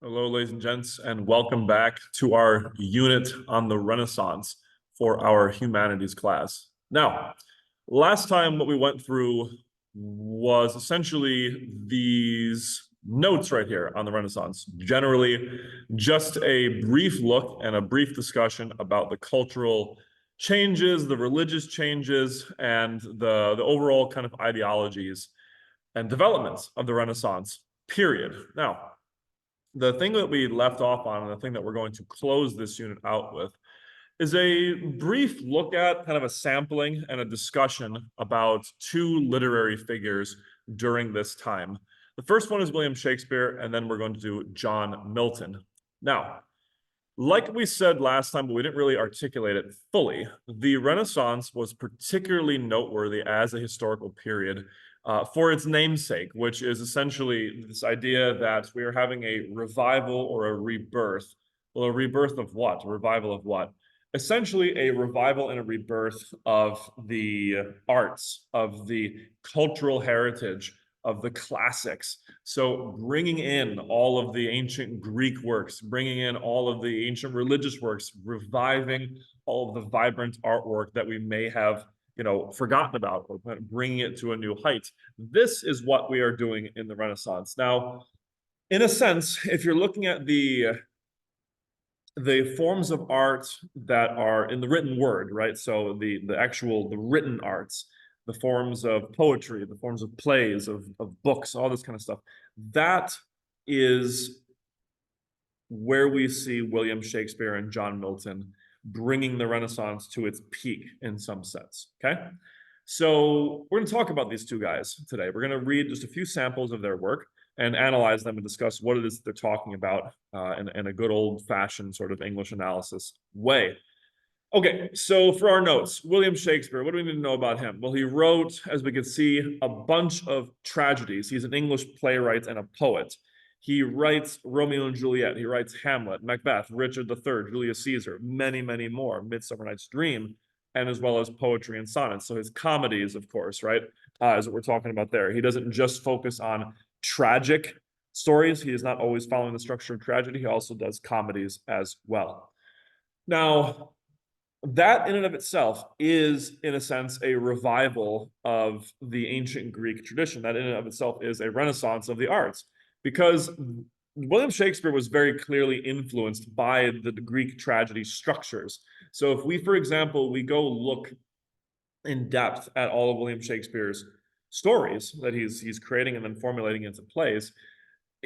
Hello, ladies and gents, and welcome back to our unit on the Renaissance for our humanities class. Now, last time what we went through was essentially these notes right here on the Renaissance. Generally, just a brief look and a brief discussion about the cultural changes, the religious changes, and the overall kind of ideologies and developments of the Renaissance period. Now, the thing that we left off on, and the thing that we're going to close this unit out with, is a brief look at kind of a sampling and a discussion about two literary figures during this time. The first one is William Shakespeare, and then we're going to do John Milton. Now, like we said last time, but we didn't really articulate it fully, the Renaissance was particularly noteworthy as a historical period for its namesake, which is essentially this idea that we are having a revival or a rebirth. Well, a rebirth of what? A revival of what? Essentially, a revival and a rebirth of the arts, of the cultural heritage, of the classics. So bringing in all of the ancient Greek works, bringing in all of the ancient religious works, reviving all of the vibrant artwork that we may have forgotten about, or bringing it to a new height. This is what we are doing in the Renaissance. Now, in a sense, if you're looking at the forms of art that are in the written word, right? So the written arts, the forms of poetry, the forms of plays, of books, all this kind of stuff, that is where we see William Shakespeare and John Milton bringing the Renaissance to its peak in some sense, okay? So we're going to talk about these two guys today. We're going to read just a few samples of their work and analyze them and discuss what it is they're talking about in a good old-fashioned sort of English analysis way. Okay, so for our notes, William Shakespeare, what do we need to know about him? Well, he wrote, as we can see, a bunch of tragedies. He's an English playwright and a poet. He writes Romeo and Juliet. He writes Hamlet, Macbeth, Richard III, Julius Caesar, many, many more, Midsummer Night's Dream, and as well as poetry and sonnets. So his comedies, of course, right, is what we're talking about there. He doesn't just focus on tragic stories. He is not always following the structure of tragedy. He also does comedies as well. Now, that in and of itself is, in a sense, a revival of the ancient Greek tradition. That in and of itself is a renaissance of the arts, because William Shakespeare was very clearly influenced by the Greek tragedy structures. So if we, for example, we go look in depth at all of William Shakespeare's stories that he's creating and then formulating into plays,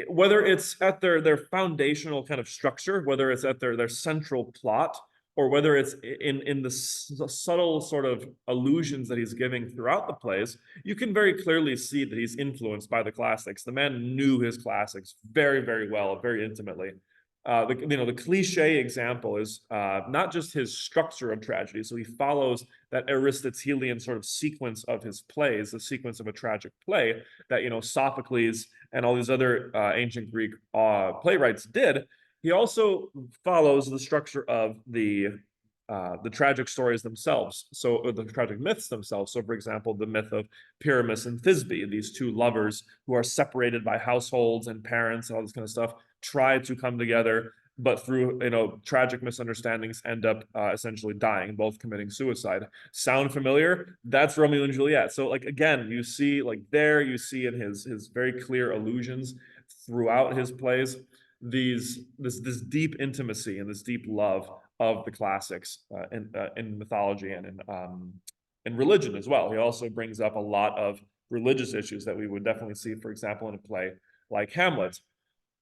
whether it's at their foundational kind of structure, whether it's at their central plot, or whether it's in the subtle sort of allusions that he's giving throughout the plays, you can very clearly see that he's influenced by the classics. The man knew his classics very, very well, very intimately. The cliche example is not just his structure of tragedy. So he follows that Aristotelian sort of sequence of his plays, the sequence of a tragic play that, Sophocles and all these other ancient Greek playwrights did. He also follows the structure of the tragic stories themselves, so the tragic myths themselves. So, for example, the myth of Pyramus and Thisbe, these two lovers who are separated by households and parents and all this kind of stuff, try to come together, but through tragic misunderstandings end up essentially dying, both committing suicide. Sound familiar? That's Romeo and Juliet. So, like, again, you see in his very clear allusions throughout his plays this deep intimacy and this deep love of the classics in mythology and in religion as well. He also brings up a lot of religious issues that we would definitely see, for example, in a play like Hamlet.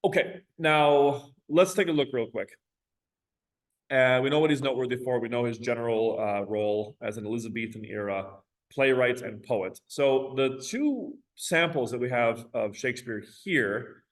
Okay, now let's take a look real quick. We know what he's noteworthy for. We know his general role as an Elizabethan era playwright and poet. So the two samples that we have of Shakespeare here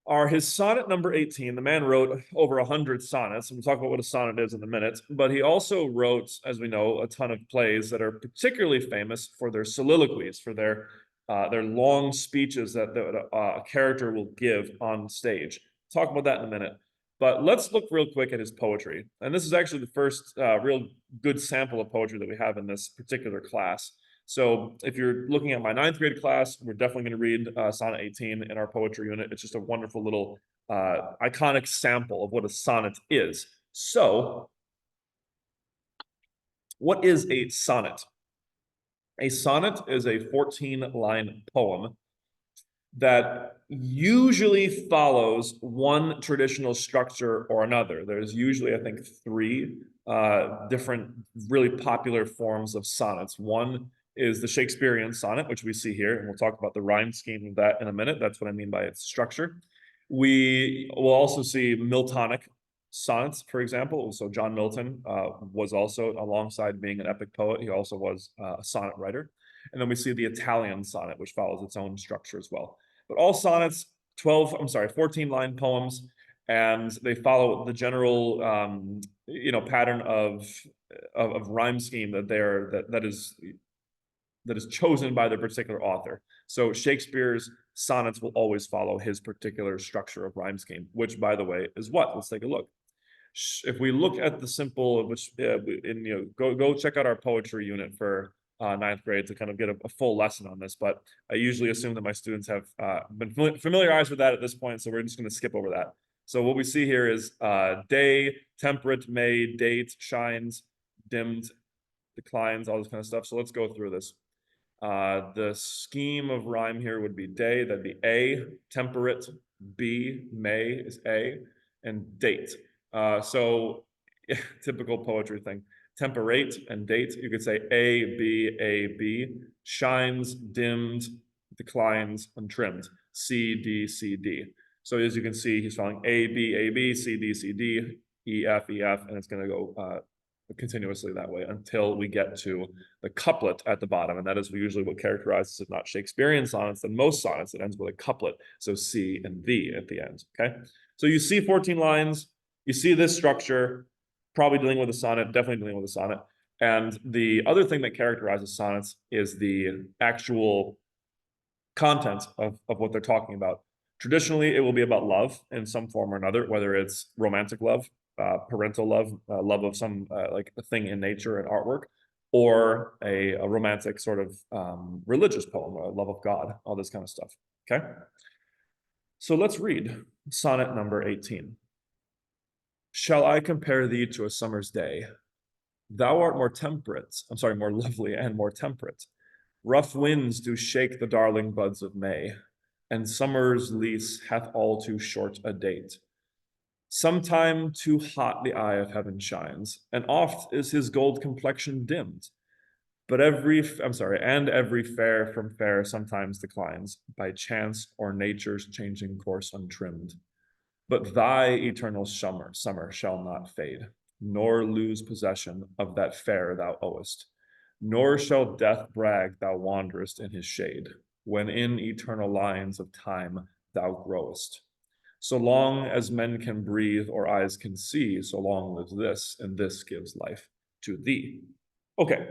are his sonnet number 18. The man wrote over 100 sonnets, and we'll talk about what a sonnet is in a minute. But he also wrote, as we know, a ton of plays that are particularly famous for their soliloquies, for their long speeches that a character will give on stage. Talk about that in a minute. But let's look real quick at his poetry. And this is actually the first real good sample of poetry that we have in this particular class. So if you're looking at my 9th grade class, we're definitely going to read Sonnet 18 in our poetry unit. It's just a wonderful little iconic sample of what a sonnet is. So what is a sonnet? A sonnet is a 14-line poem that usually follows one traditional structure or another. There's usually, I think, 3 different really popular forms of sonnets. One is the Shakespearean sonnet, which we see here, and we'll talk about the rhyme scheme of that in a minute. That's what I mean by its structure. We will also see Miltonic sonnets, for example. So John Milton was also, alongside being an epic poet, he also was a sonnet writer. And then we see the Italian sonnet, which follows its own structure as well. But all sonnets, 14-line poems, and they follow the general, pattern of rhyme scheme that is chosen by the particular author. So Shakespeare's sonnets will always follow his particular structure of rhyme scheme, which, by the way, is what? Let's take a look. If we look at the simple, which go check out our poetry unit for 9th grade to kind of get a full lesson on this, but I usually assume that my students have been familiarized with that at this point, so we're just going to skip over that. So what we see here is day, temperate, May, date, shines, dimmed, declines, all this kind of stuff. So let's go through this. The scheme of rhyme here would be day, that'd be A, temperate, B, May is A, and date. So typical poetry thing. Temperate and date, you could say A, B, shines, dimmed, declines, untrimmed, C, D. So as you can see, he's following A, B, C, D, E, F, and it's going to go continuously that way until we get to the couplet at the bottom. And that is usually what characterizes, if not Shakespearean sonnets, then most sonnets, it ends with a couplet. So C and D at the end, okay? So you see 14 lines, you see this structure, probably dealing with a sonnet, definitely dealing with a sonnet. And the other thing that characterizes sonnets is the actual content of what they're talking about. Traditionally, it will be about love in some form or another, whether it's romantic love, parental love, love of some like a thing in nature and artwork, or a romantic sort of religious poem, love of God, all this kind of stuff, okay? So let's read sonnet number 18. Shall I compare thee to a summer's day? Thou art more lovely and more temperate. Rough winds do shake the darling buds of May, and summer's lease hath all too short a date. Sometime too hot the eye of heaven shines, and oft is his gold complexion dimmed. But every fair from fair sometimes declines, by chance or nature's changing course untrimmed. But thy eternal summer shall not fade, nor lose possession of that fair thou owest. Nor shall death brag thou wanderest in his shade, when in eternal lines of time thou growest. So long as men can breathe or eyes can see, so long lives this, and this gives life to thee. Okay,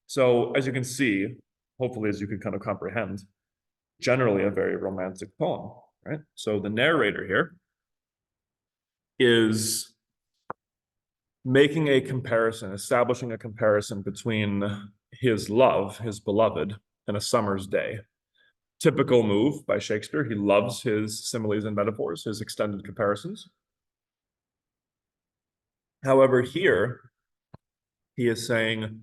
so as you can see, hopefully as you can kind of comprehend, generally a very romantic poem, right? So the narrator here is making a comparison, establishing a comparison between his love, his beloved, and a summer's day. Typical move by Shakespeare. He loves his similes and metaphors, his extended comparisons. However, here he is saying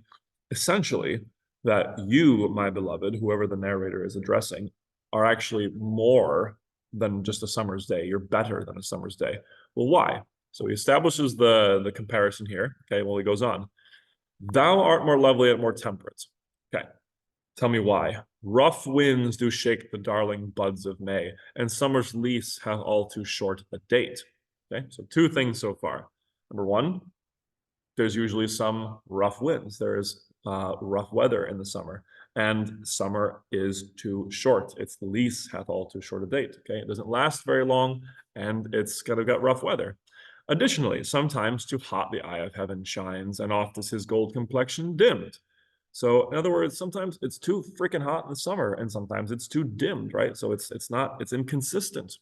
essentially that you, my beloved, whoever the narrator is addressing, are actually more than just a summer's day. You're better than a summer's day. Well, why? So he establishes the comparison here. Okay, well, he goes on. Thou art more lovely and more temperate. Okay, tell me why. Rough winds do shake the darling buds of May, and summer's lease hath all too short a date. Okay, so 2 things so far. Number 1, there's usually some rough winds. There is rough weather in the summer, and summer is too short. Its lease hath all too short a date. Okay, it doesn't last very long, and it's kind of got rough weather. Additionally, sometimes too hot the eye of heaven shines, and oft is his gold complexion dimmed. So in other words, sometimes it's too freaking hot in the summer, and sometimes it's too dimmed, right? So it's inconsistent.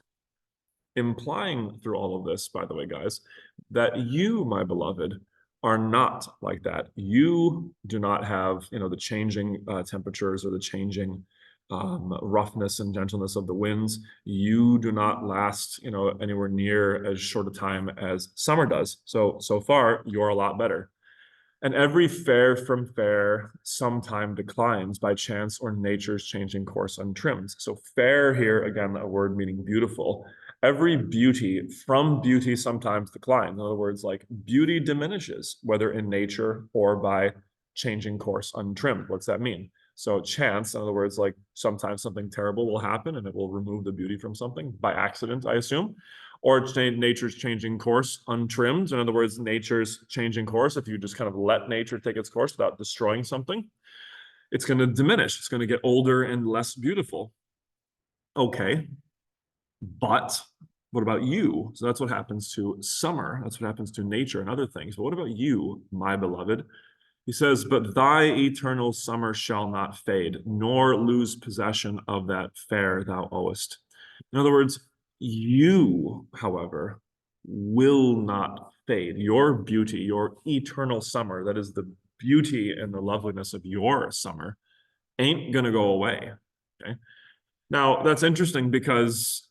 Implying through all of this, by the way, guys, that you, my beloved, are not like that. You do not have, the changing temperatures or the changing roughness and gentleness of the winds. You do not last, anywhere near as short a time as summer does. So far, you're a lot better. And every fair from fair sometime declines by chance or nature's changing course untrimmed. So fair here, again, a word meaning beautiful. Every beauty from beauty sometimes declines. In other words, like beauty diminishes, whether in nature or by changing course untrimmed. What's that mean? So chance, in other words, like sometimes something terrible will happen and it will remove the beauty from something by accident, I assume. Or nature's changing course untrimmed. In other words, nature's changing course. If you just kind of let nature take its course without destroying something, it's going to diminish. It's going to get older and less beautiful. Okay, but what about you? So that's what happens to summer. That's what happens to nature and other things. But what about you, my beloved? He says, but thy eternal summer shall not fade, nor lose possession of that fair thou owest. In other words, you, however, will not fade. Your beauty, your eternal summer, that is the beauty and the loveliness of your summer, ain't going to go away. Okay. Now, that's interesting because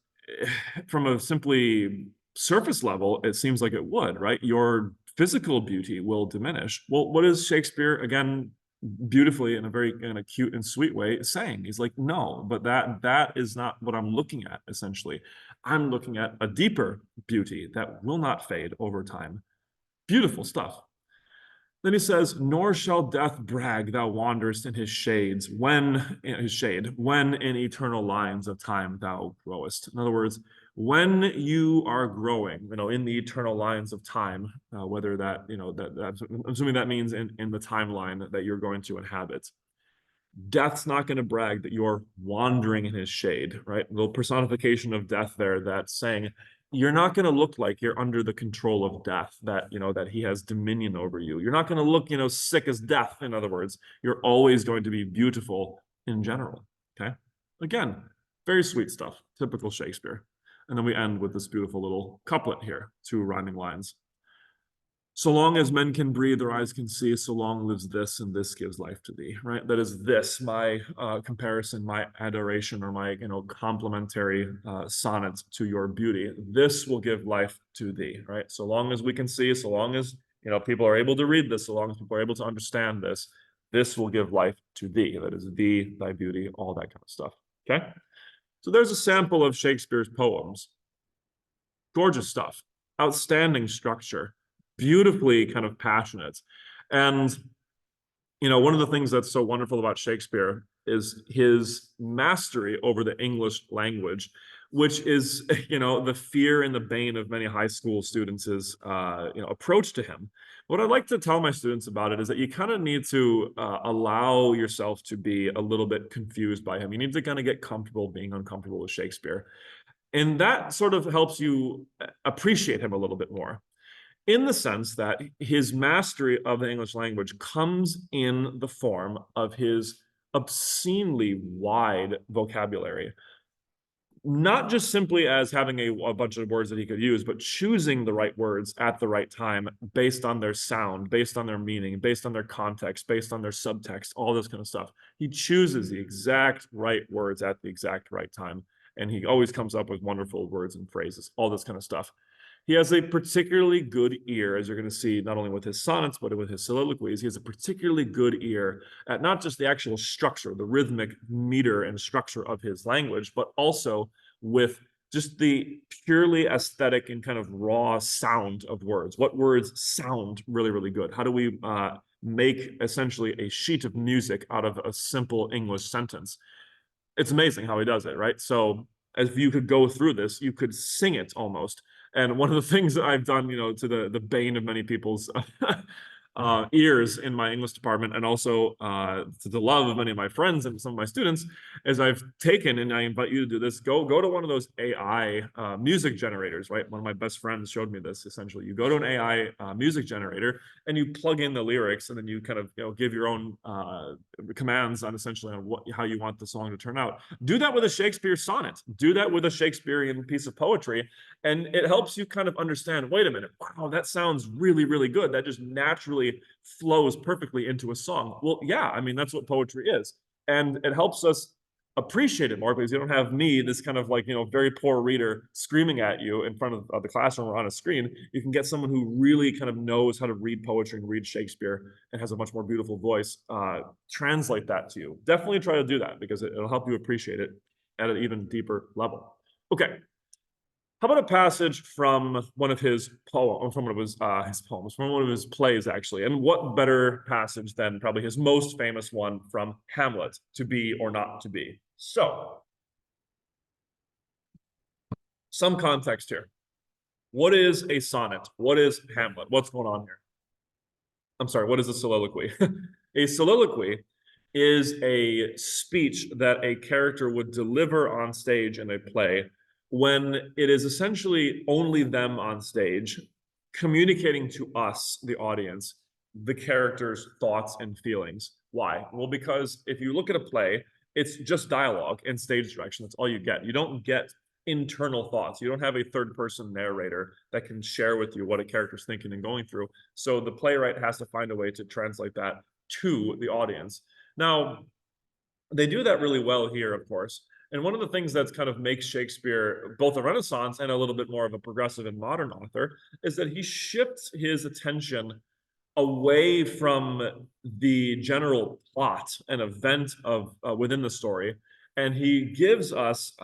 from a simply surface level, it seems like it would, right? Your physical beauty will diminish. Well, what is Shakespeare, again, beautifully in a very cute and sweet way saying? He's like, no, but that is not what I'm looking at, essentially. I'm looking at a deeper beauty that will not fade over time. Beautiful stuff. Then he says, nor shall death brag thou wanderest in his shades, when in his shade, when in eternal lines of time thou growest. In other words, when you are growing, in the eternal lines of time, whether that, I'm assuming that means in the timeline that you're going to inhabit. Death's not going to brag that you're wandering in his shade, right? The personification of death there, that's saying you're not going to look like you're under the control of death, that, that he has dominion over you. You're not going to look, sick as death. In other words, you're always going to be beautiful in general. Okay. Again, very sweet stuff, typical Shakespeare. And then we end with this beautiful little couplet here, 2 rhyming lines. So long as men can breathe, their eyes can see, so long lives this, and this gives life to thee, right? That is this, my comparison, my adoration, or my, complimentary sonnet to your beauty. This will give life to thee, right? So long as we can see, so long as, people are able to read this, so long as people are able to understand this, this will give life to thee. That is thee, thy beauty, all that kind of stuff, okay? So there's a sample of Shakespeare's poems. Gorgeous stuff, outstanding structure, beautifully kind of passionate. And, one of the things that's so wonderful about Shakespeare is his mastery over the English language, which is, the fear and the bane of many high school students' approach to him. What I'd like to tell my students about it is that you kind of need to allow yourself to be a little bit confused by him. You need to kind of get comfortable being uncomfortable with Shakespeare. And that sort of helps you appreciate him a little bit more, in the sense that his mastery of the English language comes in the form of his obscenely wide vocabulary. Not just simply as having a bunch of words that he could use, but choosing the right words at the right time based on their sound, based on their meaning, based on their context, based on their subtext, all this kind of stuff. He chooses the exact right words at the exact right time. And he always comes up with wonderful words and phrases, all this kind of stuff. He has a particularly good ear, as you're going to see, not only with his sonnets, but with his soliloquies. He has a particularly good ear at not just the actual structure, the rhythmic meter and structure of his language, but also with just the purely aesthetic and kind of raw sound of words. What words sound really, really good? How do we make essentially a sheet of music out of a simple English sentence? It's amazing how he does it, right? So if you could go through this, you could sing it almost. And one of the things that I've done, to the bane of many people's ears in my English department, and also to the love of many of my friends and some of my students, is I've taken, and I invite you to do this, go to one of those AI music generators, right? One of my best friends showed me this. Essentially, you go to an AI music generator and you plug in the lyrics, and then you kind of give your own commands on essentially on how you want the song to turn out. Do that with a Shakespeare sonnet. Do that with a Shakespearean piece of poetry, and it helps you kind of understand, wait a minute, wow, that sounds really, really good. That just naturally flows perfectly into a song. Well, yeah, I mean, that's what poetry is. And it helps us appreciate it more because you don't have me, this kind of like, very poor reader screaming at you in front of the classroom or on a screen. You can get someone who really kind of knows how to read poetry and read Shakespeare and has a much more beautiful voice, translate that to you. Definitely try to do that because it'll help you appreciate it at an even deeper level. Okay. How about a passage from one of his poems, from one of his poems, from one of his plays, actually? And what better passage than probably his most famous one from Hamlet, "To be or not to be"? So, some context here. What is a sonnet? What is Hamlet? What's going on here? I'm sorry, what is a soliloquy? A soliloquy is a speech that a character would deliver on stage in a play when it is essentially only them on stage communicating to us, the audience, the character's thoughts and feelings. Why? Well, because if you look at a play, it's just dialogue and stage direction. That's all you get. You don't get internal thoughts. You don't have a third person narrator that can share with you what a character's thinking and going through. So the playwright has to find a way to translate that to the audience. Now, they do that really well here, of course. And one of the things that's kind of makes Shakespeare both a Renaissance and a little bit more of a progressive and modern author is that he shifts his attention away from the general plot and event of within the story, and he gives us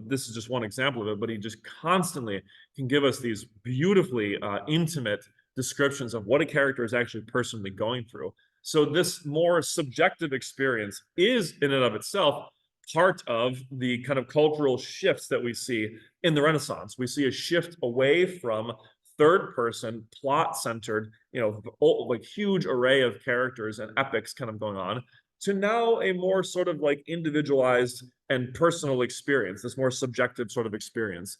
this is just one example of it, but he just constantly can give us these beautifully intimate descriptions of what a character is actually personally going through. So this more subjective experience is in and of itself part of the kind of cultural shifts that we see in the Renaissance. We see a shift away from third person, plot centered, like huge array of characters and epics kind of going on, to now a more sort of like individualized and personal experience, this more subjective sort of experience.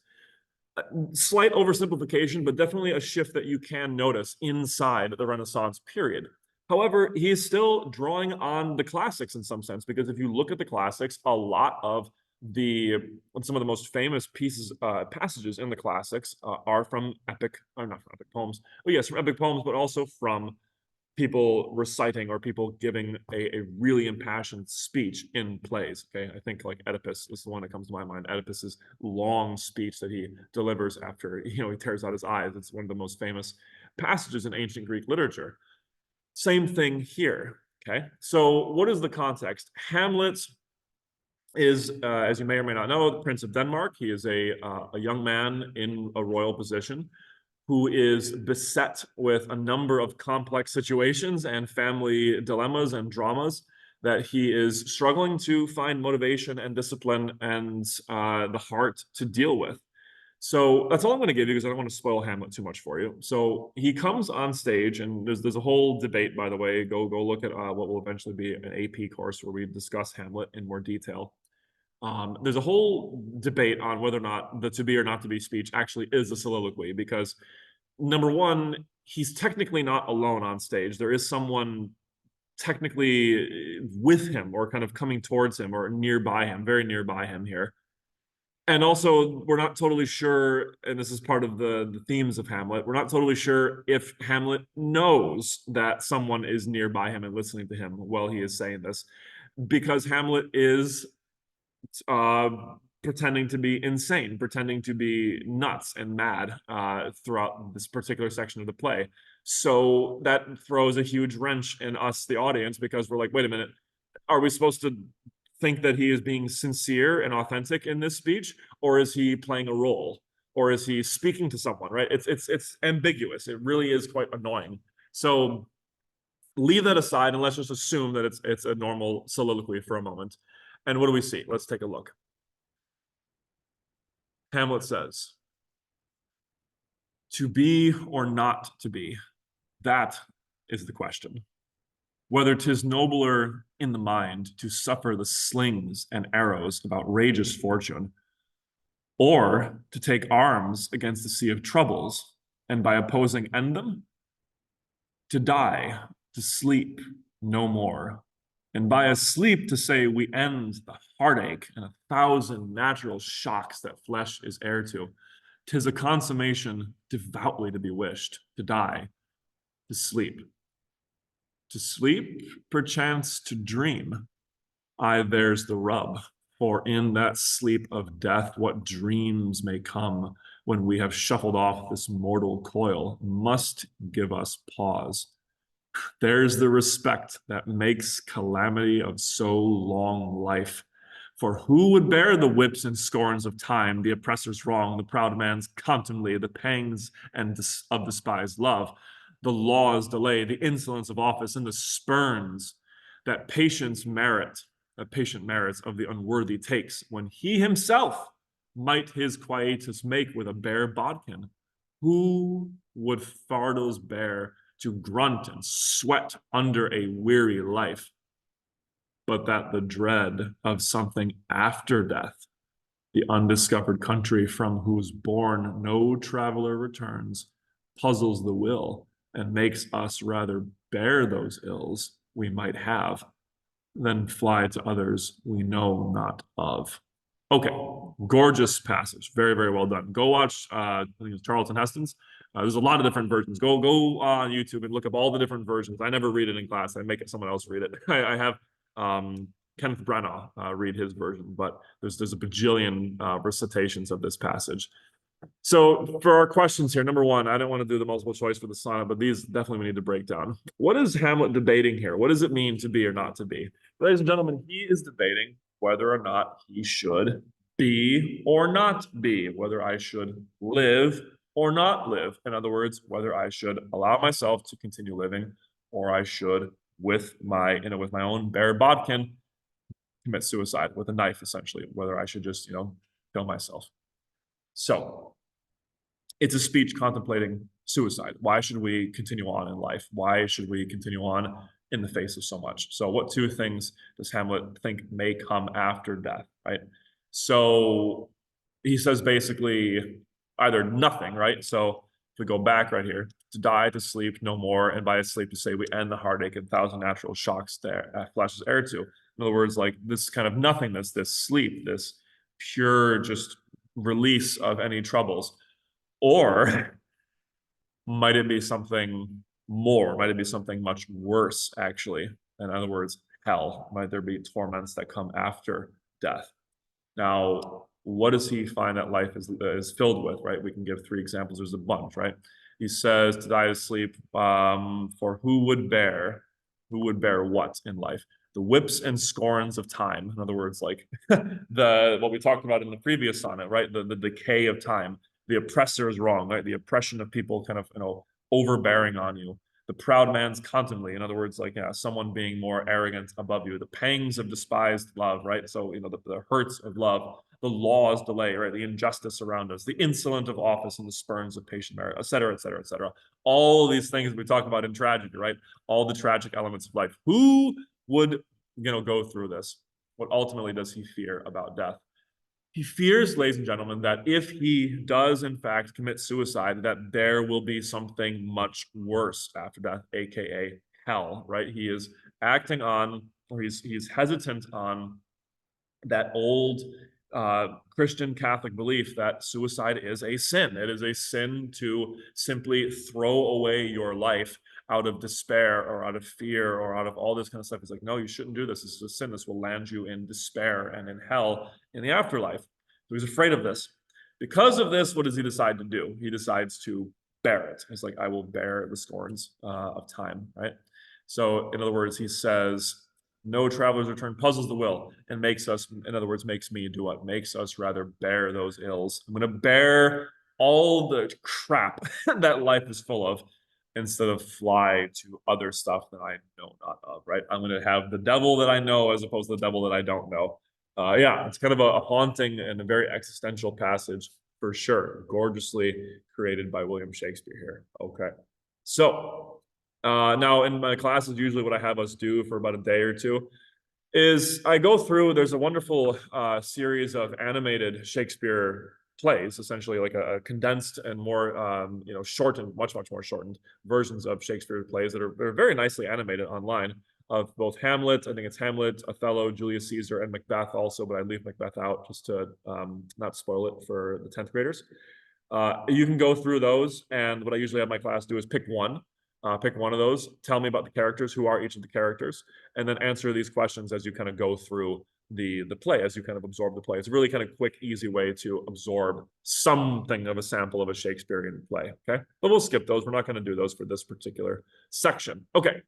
Slight oversimplification, but definitely a shift that you can notice inside the Renaissance period. However, he is still drawing on the classics in some sense, because if you look at the classics, a lot of some of the most famous passages in the classics are from epic, or not from epic poems. Oh yes, from epic poems, but also from people reciting or people giving a really impassioned speech in plays. Okay, I think like Oedipus is the one that comes to my mind. Oedipus's long speech that he delivers after he tears out his eyes. It's one of the most famous passages in ancient Greek literature. Same thing here. Okay, so what is the context? Hamlet is, as you may or may not know, the Prince of Denmark. He is a young man in a royal position who is beset with a number of complex situations and family dilemmas and dramas that he is struggling to find motivation and discipline and the heart to deal with. So that's all I'm going to give you because I don't want to spoil Hamlet too much for you. So he comes on stage, and there's a whole debate, by the way. Go look at what will eventually be an AP course where we discuss Hamlet in more detail. There's a whole debate on whether or not the to be or not to be speech actually is a soliloquy, because number one, he's technically not alone on stage. There is someone technically with him or kind of coming towards him or nearby him, very nearby him here. And also, we're not totally sure, and this is part of the themes of Hamlet, we're not totally sure if Hamlet knows that someone is nearby him and listening to him while he is saying this, because Hamlet is uh, pretending to be insane, pretending to be nuts and mad throughout this particular section of the play. So that throws a huge wrench in us, the audience, because we're like, wait a minute, are we supposed to think that he is being sincere and authentic in this speech, or is he playing a role, or is he speaking to someone? Right? It's ambiguous. It really is quite annoying. So leave that aside and let's just assume that it's a normal soliloquy for a moment. And what do we see? Let's take a look. Hamlet says, "To be or not to be, that is the question. Whether 'tis nobler in the mind to suffer the slings and arrows of outrageous fortune, or to take arms against the sea of troubles, and by opposing end them, to die, to sleep no more, and by a sleep to say we end the heartache and 1,000 natural shocks that flesh is heir to. 'Tis a consummation devoutly to be wished, to die, to sleep. To sleep, perchance to dream. Aye, there's the rub. For in that sleep of death, what dreams may come when we have shuffled off this mortal coil must give us pause. There's the respect that makes calamity of so long life. For who would bear the whips and scorns of time, the oppressor's wrong, the proud man's contumely, the pangs and of despised love, the law's delay, the insolence of office, and the spurns that patient merits of the unworthy takes, when he himself might his quietus make with a bare bodkin? Who would fardels bear to grunt and sweat under a weary life, but that the dread of something after death, the undiscovered country from whose bourne no traveler returns, puzzles the will and makes us rather bear those ills we might have than fly to others we know not of. Okay, gorgeous passage. Very, very well done. Go watch, I think it's Charlton Heston's. There's a lot of different versions. Go on YouTube and look up all the different versions. I never read it in class. I make it someone else read it. I have Kenneth Branagh read his version, but there's a bajillion recitations of this passage. So for our questions here, number one, I don't want to do the multiple choice for the sonnet, but these definitely we need to break down. What is Hamlet debating here? What does it mean to be or not to be? Ladies and gentlemen, he is debating whether or not he should be or not be, whether I should live or not live. In other words, whether I should allow myself to continue living or I should, with my own bare bodkin, commit suicide with a knife, essentially, whether I should just, kill myself. So it's a speech contemplating suicide. Why should we continue on in life? Why should we continue on in the face of so much? So what two things does Hamlet think may come after death, right? So he says basically either nothing, right? So if we go back right here, to die, to sleep no more, and by sleep to say we end the heartache and 1,000 natural shocks there flesh is heir to. In other words, like this kind of nothingness, this sleep, this pure just release of any troubles. Or might it be something more? Might it be something much worse, actually? In other words, hell. Might there be torments that come after death? Now, what does he find that life is filled with, right? We can give three examples. There's a bunch, right? He says to die to sleep, for who would bear what in life? The whips and scorns of time. In other words, like what we talked about in the previous sonnet, right? The decay of time. The oppressor is wrong, right? The oppression of people kind of, overbearing on you. The proud man's contumely. In other words, like, someone being more arrogant above you. The pangs of despised love, right? So, the hurts of love. The law's delay, right? The injustice around us. The insolent of office and the spurns of patient merit, et cetera, et cetera, et cetera. All these things we talk about in tragedy, right? All the tragic elements of life. Who would, go through this? What ultimately does he fear about death? He fears, ladies and gentlemen, that if he does in fact commit suicide, that there will be something much worse after death, aka hell, right? He is acting on, or he's hesitant on that old Christian Catholic belief that suicide is a sin. It is a sin to simply throw away your life out of despair or out of fear or out of all this kind of stuff. It's like, no, you shouldn't do this. This is a sin. This will land you in despair and in hell in the afterlife. So he's afraid of this. Because of this, what does he decide to do? He decides to bear it. It's like, I will bear the scorns of time, right? So in other words, he says, no traveler's return puzzles the will and makes us, in other words, makes me do what? Makes us rather bear those ills. I'm going to bear all the crap that life is full of instead of fly to other stuff that I know not of, right? I'm going to have the devil that I know as opposed to the devil that I don't know. It's kind of a haunting and a very existential passage for sure. Gorgeously created by William Shakespeare here. Okay. So Now, in my classes, usually what I have us do for about a day or two is I go through, there's a wonderful series of animated Shakespeare plays, essentially like a condensed and more, shortened, much more shortened versions of Shakespeare plays that are very nicely animated online of both Hamlet, I think it's Hamlet, Othello, Julius Caesar, and Macbeth also, but I leave Macbeth out just to not spoil it for the 10th graders. You can go through those, and what I usually have my class do is pick one of those, tell me about the characters, who are each of the characters, and then answer these questions as you kind of go through the play, as you kind of absorb the play. It's a really kind of quick, easy way to absorb something of a sample of a Shakespearean play, okay? But we'll skip those. We're not going to do those for this particular section. Okay,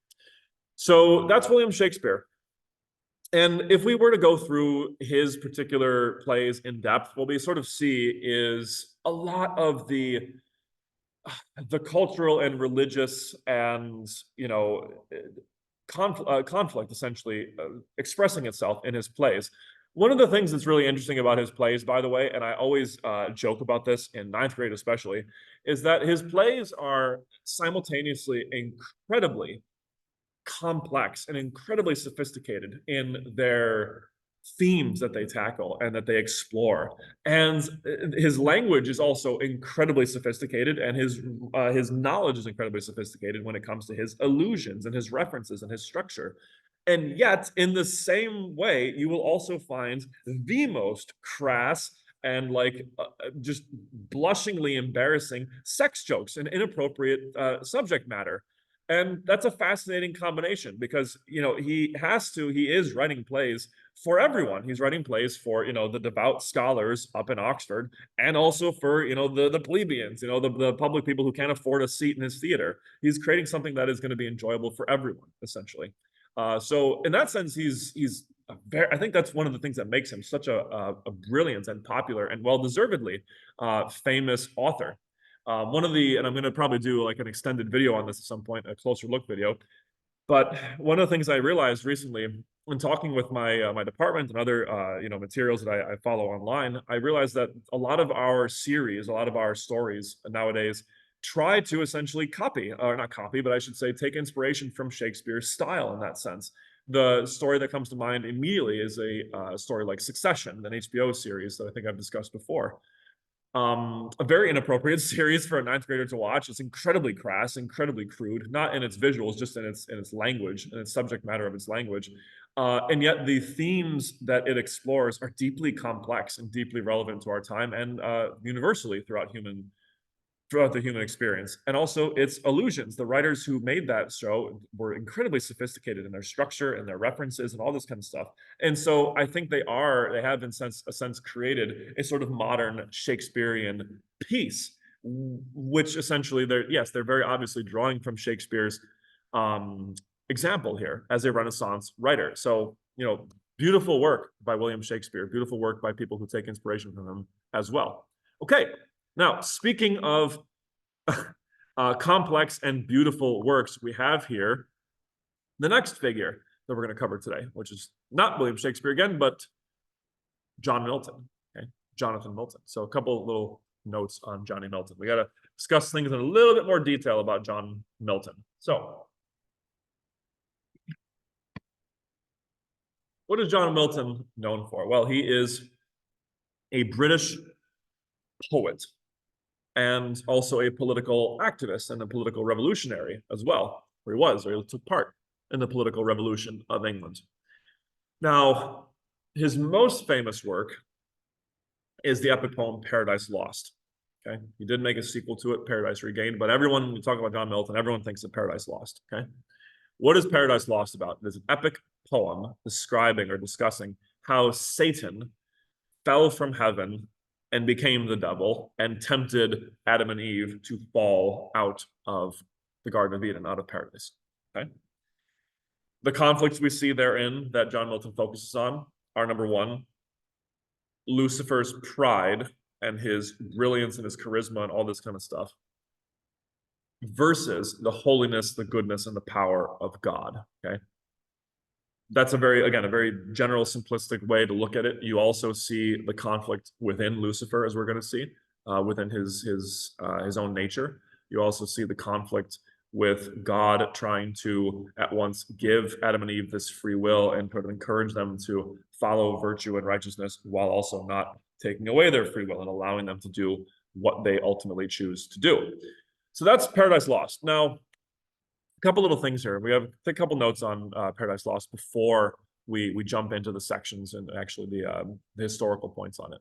so that's William Shakespeare. And if we were to go through his particular plays in depth, what we sort of see is a lot of the cultural and religious and conflict essentially expressing itself in his plays. One of the things that's really interesting about his plays, by the way, and I always joke about this in ninth grade especially, is that his plays are simultaneously incredibly complex and incredibly sophisticated in their themes that they tackle and that they explore. And his language is also incredibly sophisticated, and his knowledge is incredibly sophisticated when it comes to his allusions and his references and his structure. And yet, in the same way, you will also find the most crass and just blushingly embarrassing sex jokes and inappropriate subject matter. And that's a fascinating combination because, he is writing plays for everyone. He's writing plays for, the devout scholars up in Oxford, and also for, the plebeians, the public people who can't afford a seat in his theater. He's creating something that is going to be enjoyable for everyone, essentially. So in that sense, he's I think that's one of the things that makes him such a brilliant and popular and well-deservedly famous author. And I'm going to probably do like an extended video on this at some point, a closer look video. But one of the things I realized recently when talking with my my department and other materials that I follow online, I realized that a lot of our series, a lot of our stories nowadays try to essentially copy, or not copy, but I should say take inspiration from Shakespeare's style in that sense. The story that comes to mind immediately is a story like Succession, an HBO series that I think I've discussed before. A very inappropriate series for a ninth grader to watch. It's incredibly crass, incredibly crude, not in its visuals, just in its language and its subject matter of its language. And yet the themes that it explores are deeply complex and deeply relevant to our time and universally throughout the human experience. And also its allusions. The writers who made that show were incredibly sophisticated in their structure and their references and all this kind of stuff. And so I think they have in a sense created a sort of modern Shakespearean piece, which essentially they're very obviously drawing from Shakespeare's example here as a Renaissance writer. So, beautiful work by William Shakespeare, beautiful work by people who take inspiration from him as well. Okay, now, speaking of complex and beautiful works, we have here the next figure that we're going to cover today, which is not William Shakespeare again, but John Milton, okay? Jonathan Milton. So a couple little notes on Johnny Milton. We got to discuss things in a little bit more detail about John Milton. So, what is John Milton known for? Well, he is a British poet and also a political activist and a political revolutionary as well, or he took part in the political revolution of England. Now, his most famous work is the epic poem Paradise Lost. Okay, he did make a sequel to it, Paradise Regained, but when we talk about John Milton, everyone thinks of Paradise Lost. Okay, what is Paradise Lost about? It is an epic poem describing or discussing how Satan fell from heaven and became the devil and tempted Adam and Eve to fall out of the Garden of Eden, out of paradise. Okay. The conflicts we see therein that John Milton focuses on are, number one, Lucifer's pride and his brilliance and his charisma and all this kind of stuff, versus the holiness, the goodness, and the power of God. Okay. That's a very general, simplistic way to look at it. You also see the conflict within Lucifer, as we're going to see, within his own nature. You also see the conflict with God trying to at once give Adam and Eve this free will and sort of encourage them to follow virtue and righteousness while also not taking away their free will and allowing them to do what they ultimately choose to do. So that's Paradise Lost. Now, a couple little things here. We have a couple notes on Paradise Lost before we jump into the sections and actually the historical points on it.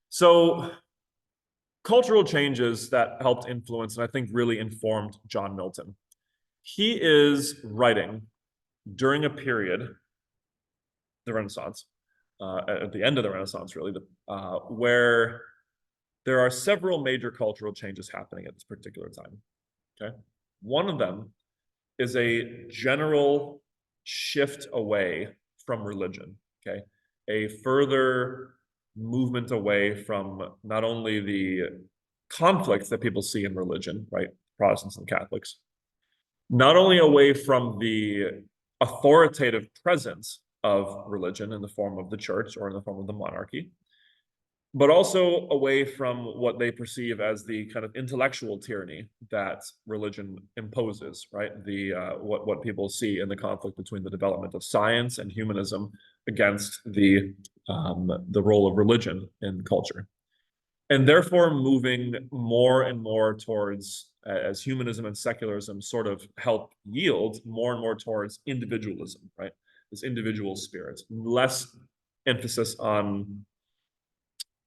So cultural changes that helped influence and I think really informed John Milton. He is writing during a period, the Renaissance, at the end of the Renaissance, really, where there are several major cultural changes happening at this particular time. Okay, one of them is a general shift away from religion. Okay, a further movement away from not only the conflicts that people see in religion, right, Protestants and Catholics, not only away from the authoritative presence of religion in the form of the church or in the form of the monarchy, but also away from what they perceive as the kind of intellectual tyranny that religion imposes, right? What people see in the conflict between the development of science and humanism against the role of religion in culture. And therefore moving more and more towards, as humanism and secularism sort of help yield more and more towards individualism, right? This individual spirit, less emphasis on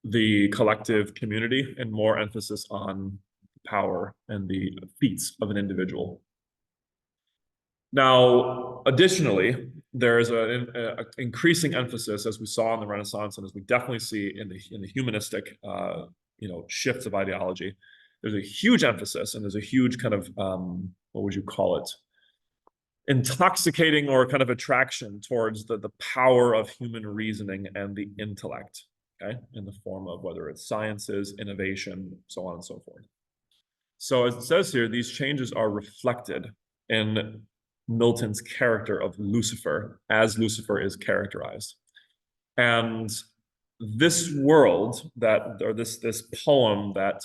the collective community and more emphasis on power and the feats of an individual. Now, additionally, there is an increasing emphasis, as we saw in the Renaissance and as we definitely see in the humanistic shifts of ideology. There's a huge emphasis and there's a huge kind of what would you call it? Intoxicating or kind of attraction towards the power of human reasoning and the intellect. Okay, in the form of whether it's sciences, innovation, so on and so forth. So as it says here, these changes are reflected in Milton's character of Lucifer, as Lucifer is characterized. And this world this poem that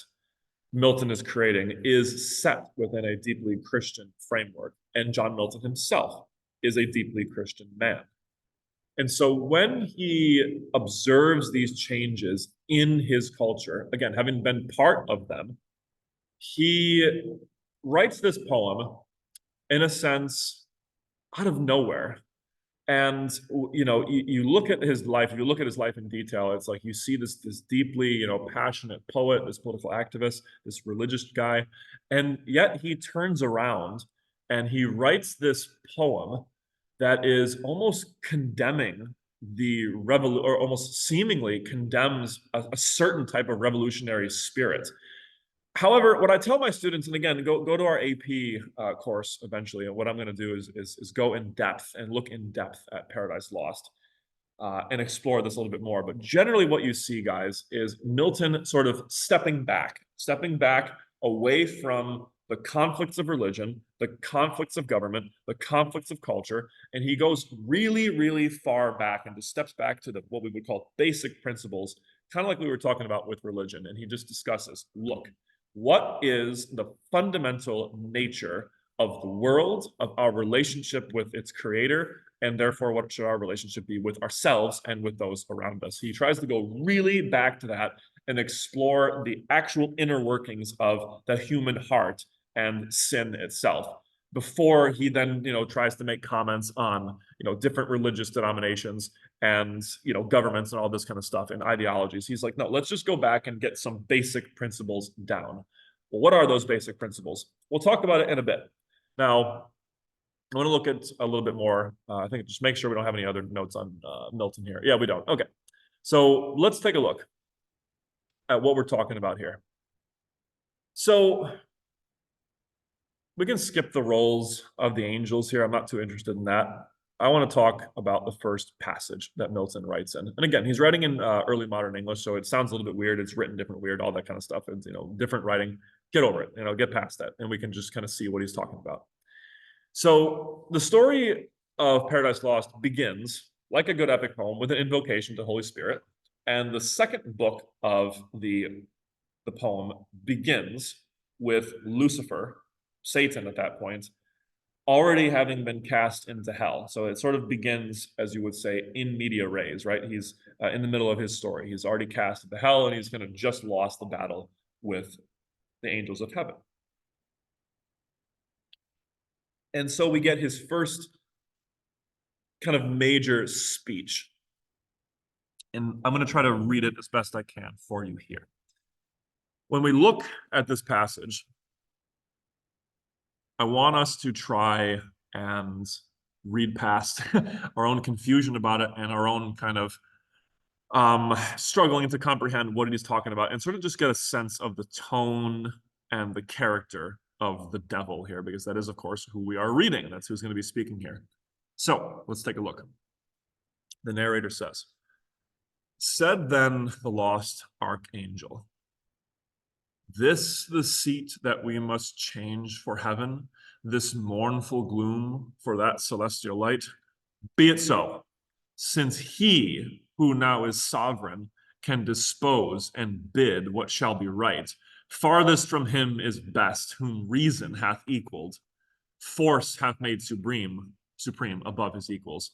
Milton is creating is set within a deeply Christian framework. And John Milton himself is a deeply Christian man. And so when he observes these changes in his culture, again, having been part of them, he writes this poem, in a sense, out of nowhere. And, you look at his life, if you look at his life in detail, it's like you see this deeply, passionate poet, this political activist, this religious guy, and yet he turns around and he writes this poem that is almost condemning or almost seemingly condemns a certain type of revolutionary spirit. However, what I tell my students, and again, go to our AP course eventually, and what I'm going to do is go in depth and look in depth at Paradise Lost and explore this a little bit more. But generally what you see, guys, is Milton sort of stepping back away from the conflicts of religion, the conflicts of government, the conflicts of culture, and he goes really, really far back and just steps back to what we would call basic principles, kind of like we were talking about with religion. And he just discusses, look, what is the fundamental nature of the world, of our relationship with its creator, and therefore what should our relationship be with ourselves and with those around us? He tries to go really back to that and explore the actual inner workings of the human heart and sin itself before he then tries to make comments on different religious denominations and governments and all this kind of stuff and ideologies. He's like, no, let's just go back and get some basic principles down. Well, what are those basic principles? We'll talk about it in a bit. Now, I want to look at a little bit more. I think just make sure we don't have any other notes on Milton here. Yeah, we don't. Okay, so let's take a look at what we're talking about here. So we can skip the roles of the angels here. I'm not too interested in that. I want to talk about the first passage that Milton writes in. And again, he's writing in early modern English, so it sounds a little bit weird. It's written different, weird, all that kind of stuff. It's, different writing. Get over it, get past that. And we can just kind of see what he's talking about. So the story of Paradise Lost begins, like a good epic poem, with an invocation to Holy Spirit. And the second book of the poem begins with Lucifer Satan at that point, already having been cast into hell. So it sort of begins, as you would say, in media res, right? He's in the middle of his story. He's already cast into hell, and he's kind of just lost the battle with the angels of heaven. And so we get his first kind of major speech. And I'm going to try to read it as best I can for you here. When we look at this passage, I want us to try and read past our own confusion about it and our own kind of struggling to comprehend what he's talking about, and sort of just get a sense of the tone and the character of the devil here, because that is, of course, who we are reading. That's who's going to be speaking here. So let's take a look. The narrator says, "Said then the lost archangel, this the seat that we must change for heaven, this mournful gloom for that celestial light? Be it so, since he who now is sovereign can dispose and bid what shall be right. Farthest from him is best, whom reason hath equaled. Force hath made supreme above his equals.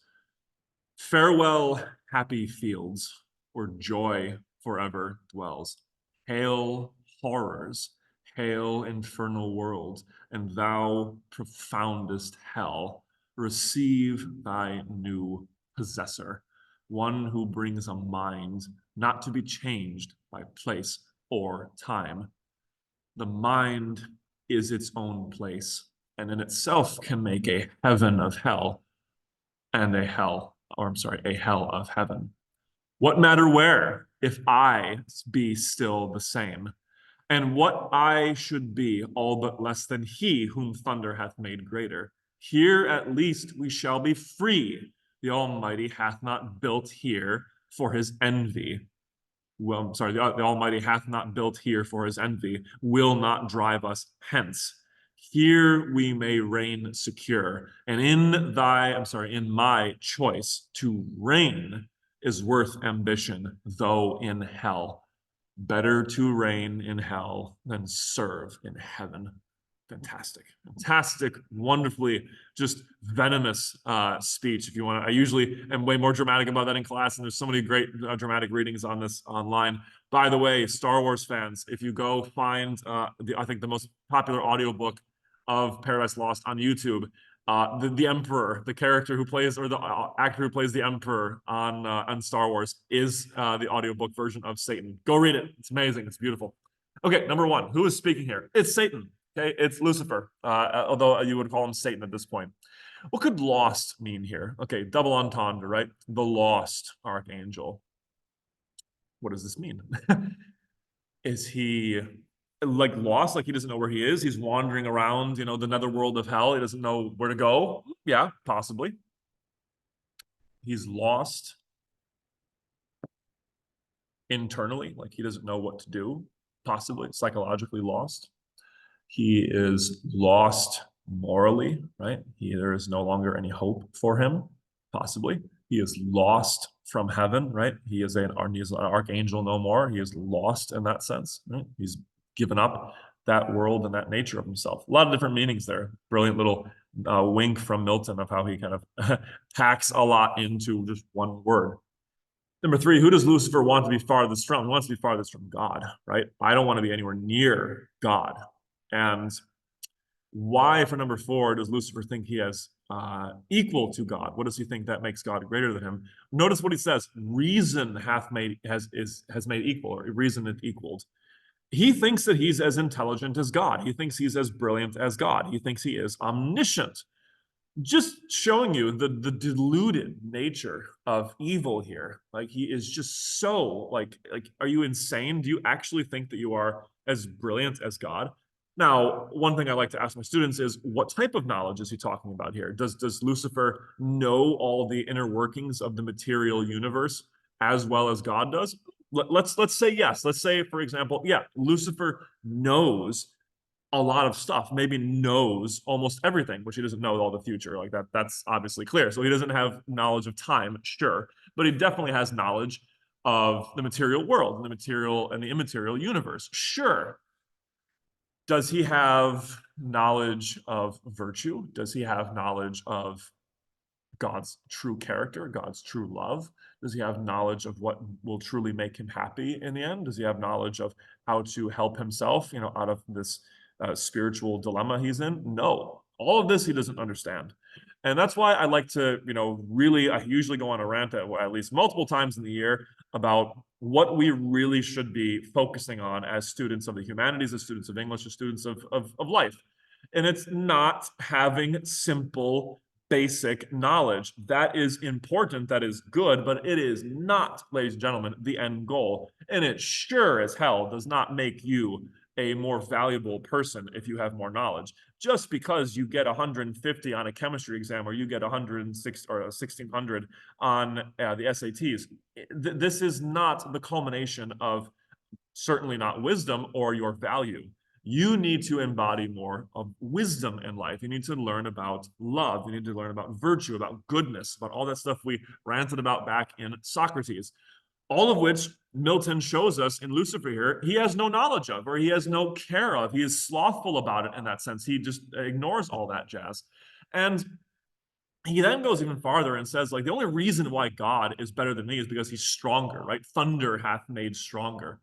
Farewell, happy fields, where joy forever dwells. Hail, horrors, hail, infernal world, and thou, profoundest hell, receive thy new possessor, one who brings a mind not to be changed by place or time. The mind is its own place, and in itself can make a heaven of hell and a hell of heaven. What matter where, if I be still the same? And what I should be all but less than he whom thunder hath made greater. Here at least we shall be free. The Almighty hath not built here for his envy. Well, I'm sorry, the Almighty hath not built here for his envy, will not drive us hence. Here we may reign secure, and in my choice to reign is worth ambition, though in hell. Better to reign in hell than serve in heaven." Fantastic, wonderfully just venomous speech. If you want, I usually am way more dramatic about that in class, and there's so many great dramatic readings on this online. By the way, Star Wars fans, if you go find I think the most popular audiobook of Paradise Lost on YouTube, the Emperor, the character who plays, or the actor who plays the Emperor on Star Wars, is the audiobook version of Satan. Go read it. It's amazing. It's beautiful. Okay, number one, who is speaking here? It's Satan. Okay, it's Lucifer, although you would call him Satan at this point. What could lost mean here? Okay, double entendre, right? The lost archangel. What does this mean? Is he like lost, like he doesn't know where he is? He's wandering around, the netherworld of hell. He doesn't know where to go. Yeah, possibly. He's lost internally, like he doesn't know what to do, possibly psychologically lost. He is lost morally, right? There is no longer any hope for him, possibly. He is lost from heaven, right? He is an archangel no more. He is lost in that sense, right? He's given up that world and that nature of himself. A lot of different meanings there. Brilliant little wink from Milton of how he kind of packs a lot into just one word. Number three, who does Lucifer want to be farthest from? He wants to be farthest from God, right? I don't want to be anywhere near God. And why, for number four, does Lucifer think he is equal to God? What does he think that makes God greater than him? Notice what he says: reason has made equal, or reason is equaled. He thinks that he's as intelligent as God. He thinks he's as brilliant as God. He thinks he is omniscient. Just showing you the deluded nature of evil here. Like, he is just so like, are you insane? Do you actually think that you are as brilliant as God? Now, one thing I like to ask my students is, what type of knowledge is he talking about here? Does Lucifer know all the inner workings of the material universe as well as God does? Let's say yes. Let's say, for example, yeah, Lucifer knows a lot of stuff, maybe knows almost everything, which he doesn't know all the future. Like that's obviously clear. So he doesn't have knowledge of time, sure, but he definitely has knowledge of the material world and the material and the immaterial universe, sure. Does he have knowledge of virtue? Does he have knowledge of God's true character, God's true love? Does he have knowledge of what will truly make him happy in the end? Does he have knowledge of how to help himself, out of this spiritual dilemma he's in? No, all of this he doesn't understand. And that's why I like to, really, I usually go on a rant at least multiple times in the year about what we really should be focusing on as students of the humanities, as students of English, as students of life. And it's not having simple basic knowledge. That is important, that is good, but it is not, ladies and gentlemen, the end goal. And it sure as hell does not make you a more valuable person if you have more knowledge. Just because you get 150 on a chemistry exam or you get 106 or 1600 on the SATs, this is not the culmination of, certainly not wisdom or your value. You need to embody more of wisdom in life. You need to learn about love. You need to learn about virtue, about goodness, about all that stuff we ranted about back in Socrates. All of which Milton shows us in Lucifer here, he has no knowledge of, or he has no care of. He is slothful about it in that sense. He just ignores all that jazz. And he then goes even farther and says, like, the only reason why God is better than me is because he's stronger, right? Thunder hath made stronger.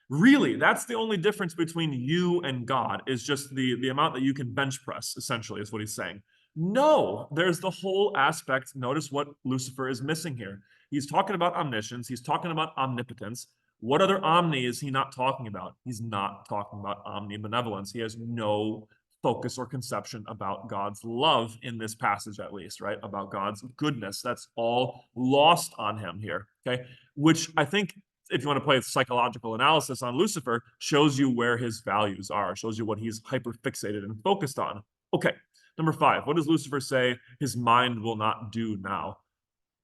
Really, that's the only difference between you and God, is just the amount that you can bench press, essentially, is what he's saying. No, there's the whole aspect. Notice what Lucifer is missing here. He's talking about omniscience. He's talking about omnipotence. What other omni is he not talking about? He's not talking about omnibenevolence. He has no focus or conception about God's love in this passage, at least, right? About God's goodness. That's all lost on him here, okay? Which I think, if you want to play psychological analysis on Lucifer, shows you where his values are, shows you what he's hyper-fixated and focused on. Okay, number 5, what does Lucifer say his mind will not do now?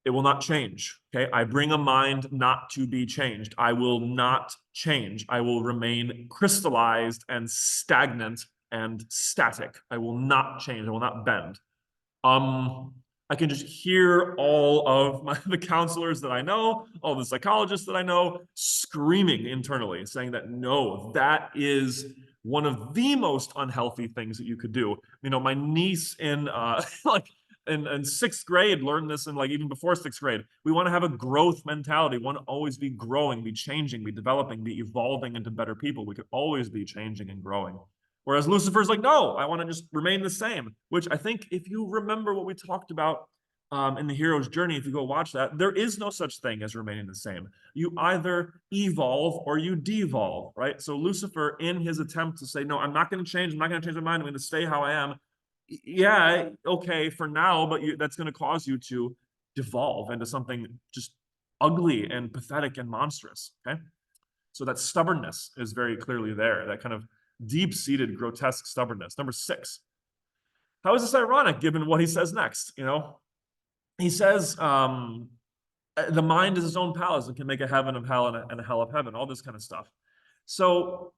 It will not change, okay? I bring a mind not to be changed. I will not change. I will remain crystallized and stagnant and static. I will not change. I will not bend. I can just hear all of the counselors that I know, all the psychologists that I know, screaming internally, saying that no, that is one of the most unhealthy things that you could do. My niece in in 6th grade learned this, and like even before 6th grade. We want to have a growth mentality. We want to always be growing, be changing, be developing, be evolving into better people. We could always be changing and growing. Whereas Lucifer's like, no, I want to just remain the same, which I think if you remember what we talked about in the hero's journey, if you go watch that, there is no such thing as remaining the same. You either evolve or you devolve, right? So Lucifer, in his attempt to say, no, I'm not going to change. I'm not going to change my mind. I'm going to stay how I am. Yeah, okay, for now, but that's going to cause you to devolve into something just ugly and pathetic and monstrous, okay? So that stubbornness is very clearly there, that kind of deep-seated, grotesque stubbornness. Number 6. How is this ironic given what he says next? He says the mind is its own palace and can make a heaven of hell and a hell of heaven, all this kind of stuff. So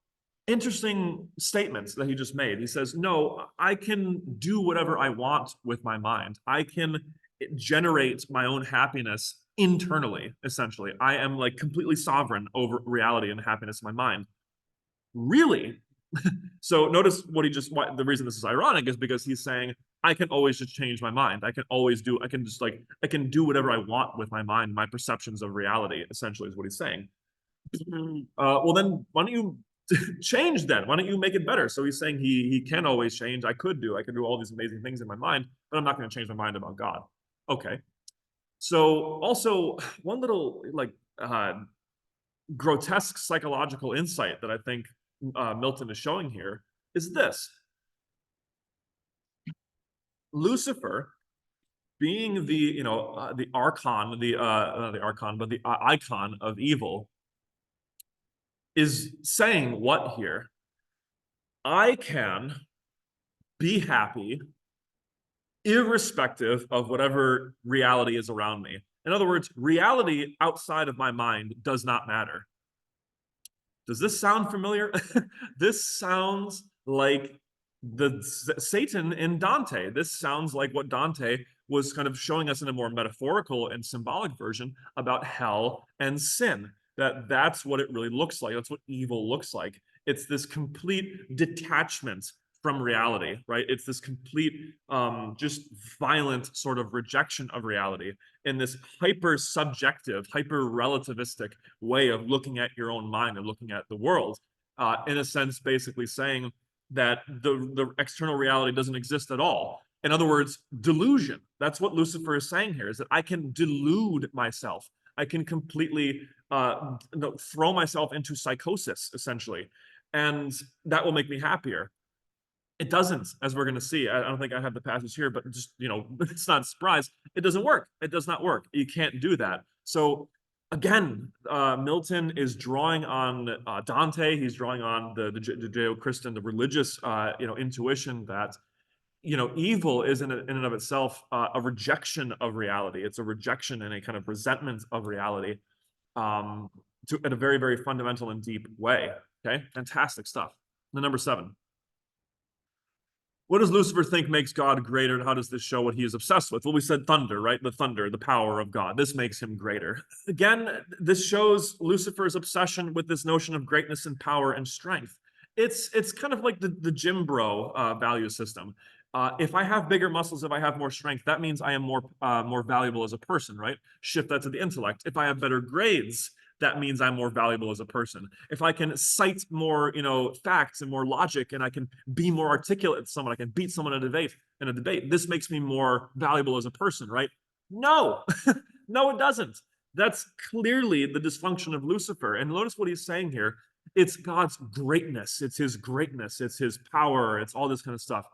interesting statements that he just made. He says, no, I can do whatever I want with my mind. I can generate my own happiness internally, essentially. I am like completely sovereign over reality and happiness in my mind. Really? So notice the reason this is ironic is because he's saying, I can always just change my mind. I can do whatever I want with my mind, my perceptions of reality, essentially is what he's saying. Well, then why don't you change then? Why don't you make it better? So he's saying he can always change. I could do all these amazing things in my mind, but I'm not going to change my mind about God. Okay. So also one little grotesque psychological insight that I think Milton is showing here is this. Lucifer, being the archon, not the archon, but the icon of evil, is saying what here? I can be happy irrespective of whatever reality is around me. In other words, reality outside of my mind does not matter. Does this sound familiar? This sounds like the Satan in Dante. This sounds like what Dante was kind of showing us in a more metaphorical and symbolic version about hell and sin. that's what it really looks like. That's what evil looks like. It's this complete detachment from reality, right? It's this complete, just violent sort of rejection of reality in this hyper subjective, hyper relativistic way of looking at your own mind and looking at the world. In a sense, basically saying that the external reality doesn't exist at all. In other words, delusion. That's what Lucifer is saying here, is that I can delude myself. I can completely throw myself into psychosis, essentially. And that will make me happier. It doesn't, as we're going to see. I don't think I have the passage here, but just, it's not a surprise. It doesn't work. It does not work. You can't do that. So again, Milton is drawing on Dante. He's drawing on the Judeo-Christian, the religious, intuition that, evil is in and of itself a rejection of reality. It's a rejection and a kind of resentment of reality, at a very, very fundamental and deep way. Okay, fantastic stuff. The number 7. What does Lucifer think makes God greater, and how does this show what he is obsessed with? Well, we said thunder, right? The thunder, the power of God. This makes him greater. Again, this shows Lucifer's obsession with this notion of greatness and power and strength. It's kind of like the gym bro value system. If I have bigger muscles, if I have more strength, that means I am more valuable as a person, right? Shift that to the intellect. If I have better grades, that means I'm more valuable as a person. If I can cite more, facts and more logic, and I can be more articulate than someone, I can beat someone in a debate. This makes me more valuable as a person, right? No, no, it doesn't. That's clearly the dysfunction of Lucifer. And notice what he's saying here. It's God's greatness. It's his greatness. It's his power. It's all this kind of stuff.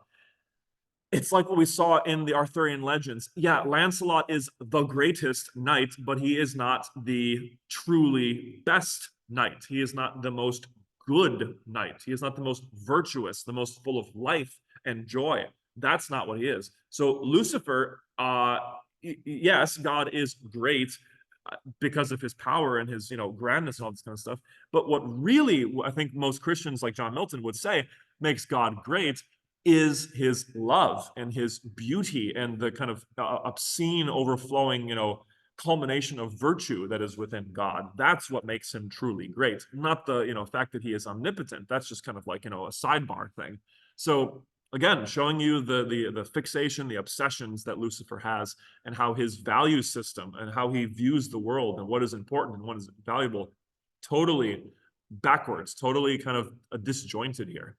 It's like what we saw in the Arthurian legends. Yeah, Lancelot is the greatest knight, but he is not the truly best knight. He is not the most good knight. He is not the most virtuous, the most full of life and joy. That's not what he is. So Lucifer, yes, God is great because of his power and his, grandness and all this kind of stuff. But what really, I think most Christians like John Milton would say makes God great is his love and his beauty and the kind of obscene, overflowing, culmination of virtue that is within God. That's what makes him truly great, not the, fact that he is omnipotent. That's just kind of like, a sidebar thing. So again, showing you the fixation, the obsessions that Lucifer has, and how his value system and how he views the world and what is important and what is valuable, totally backwards, totally kind of disjointed here.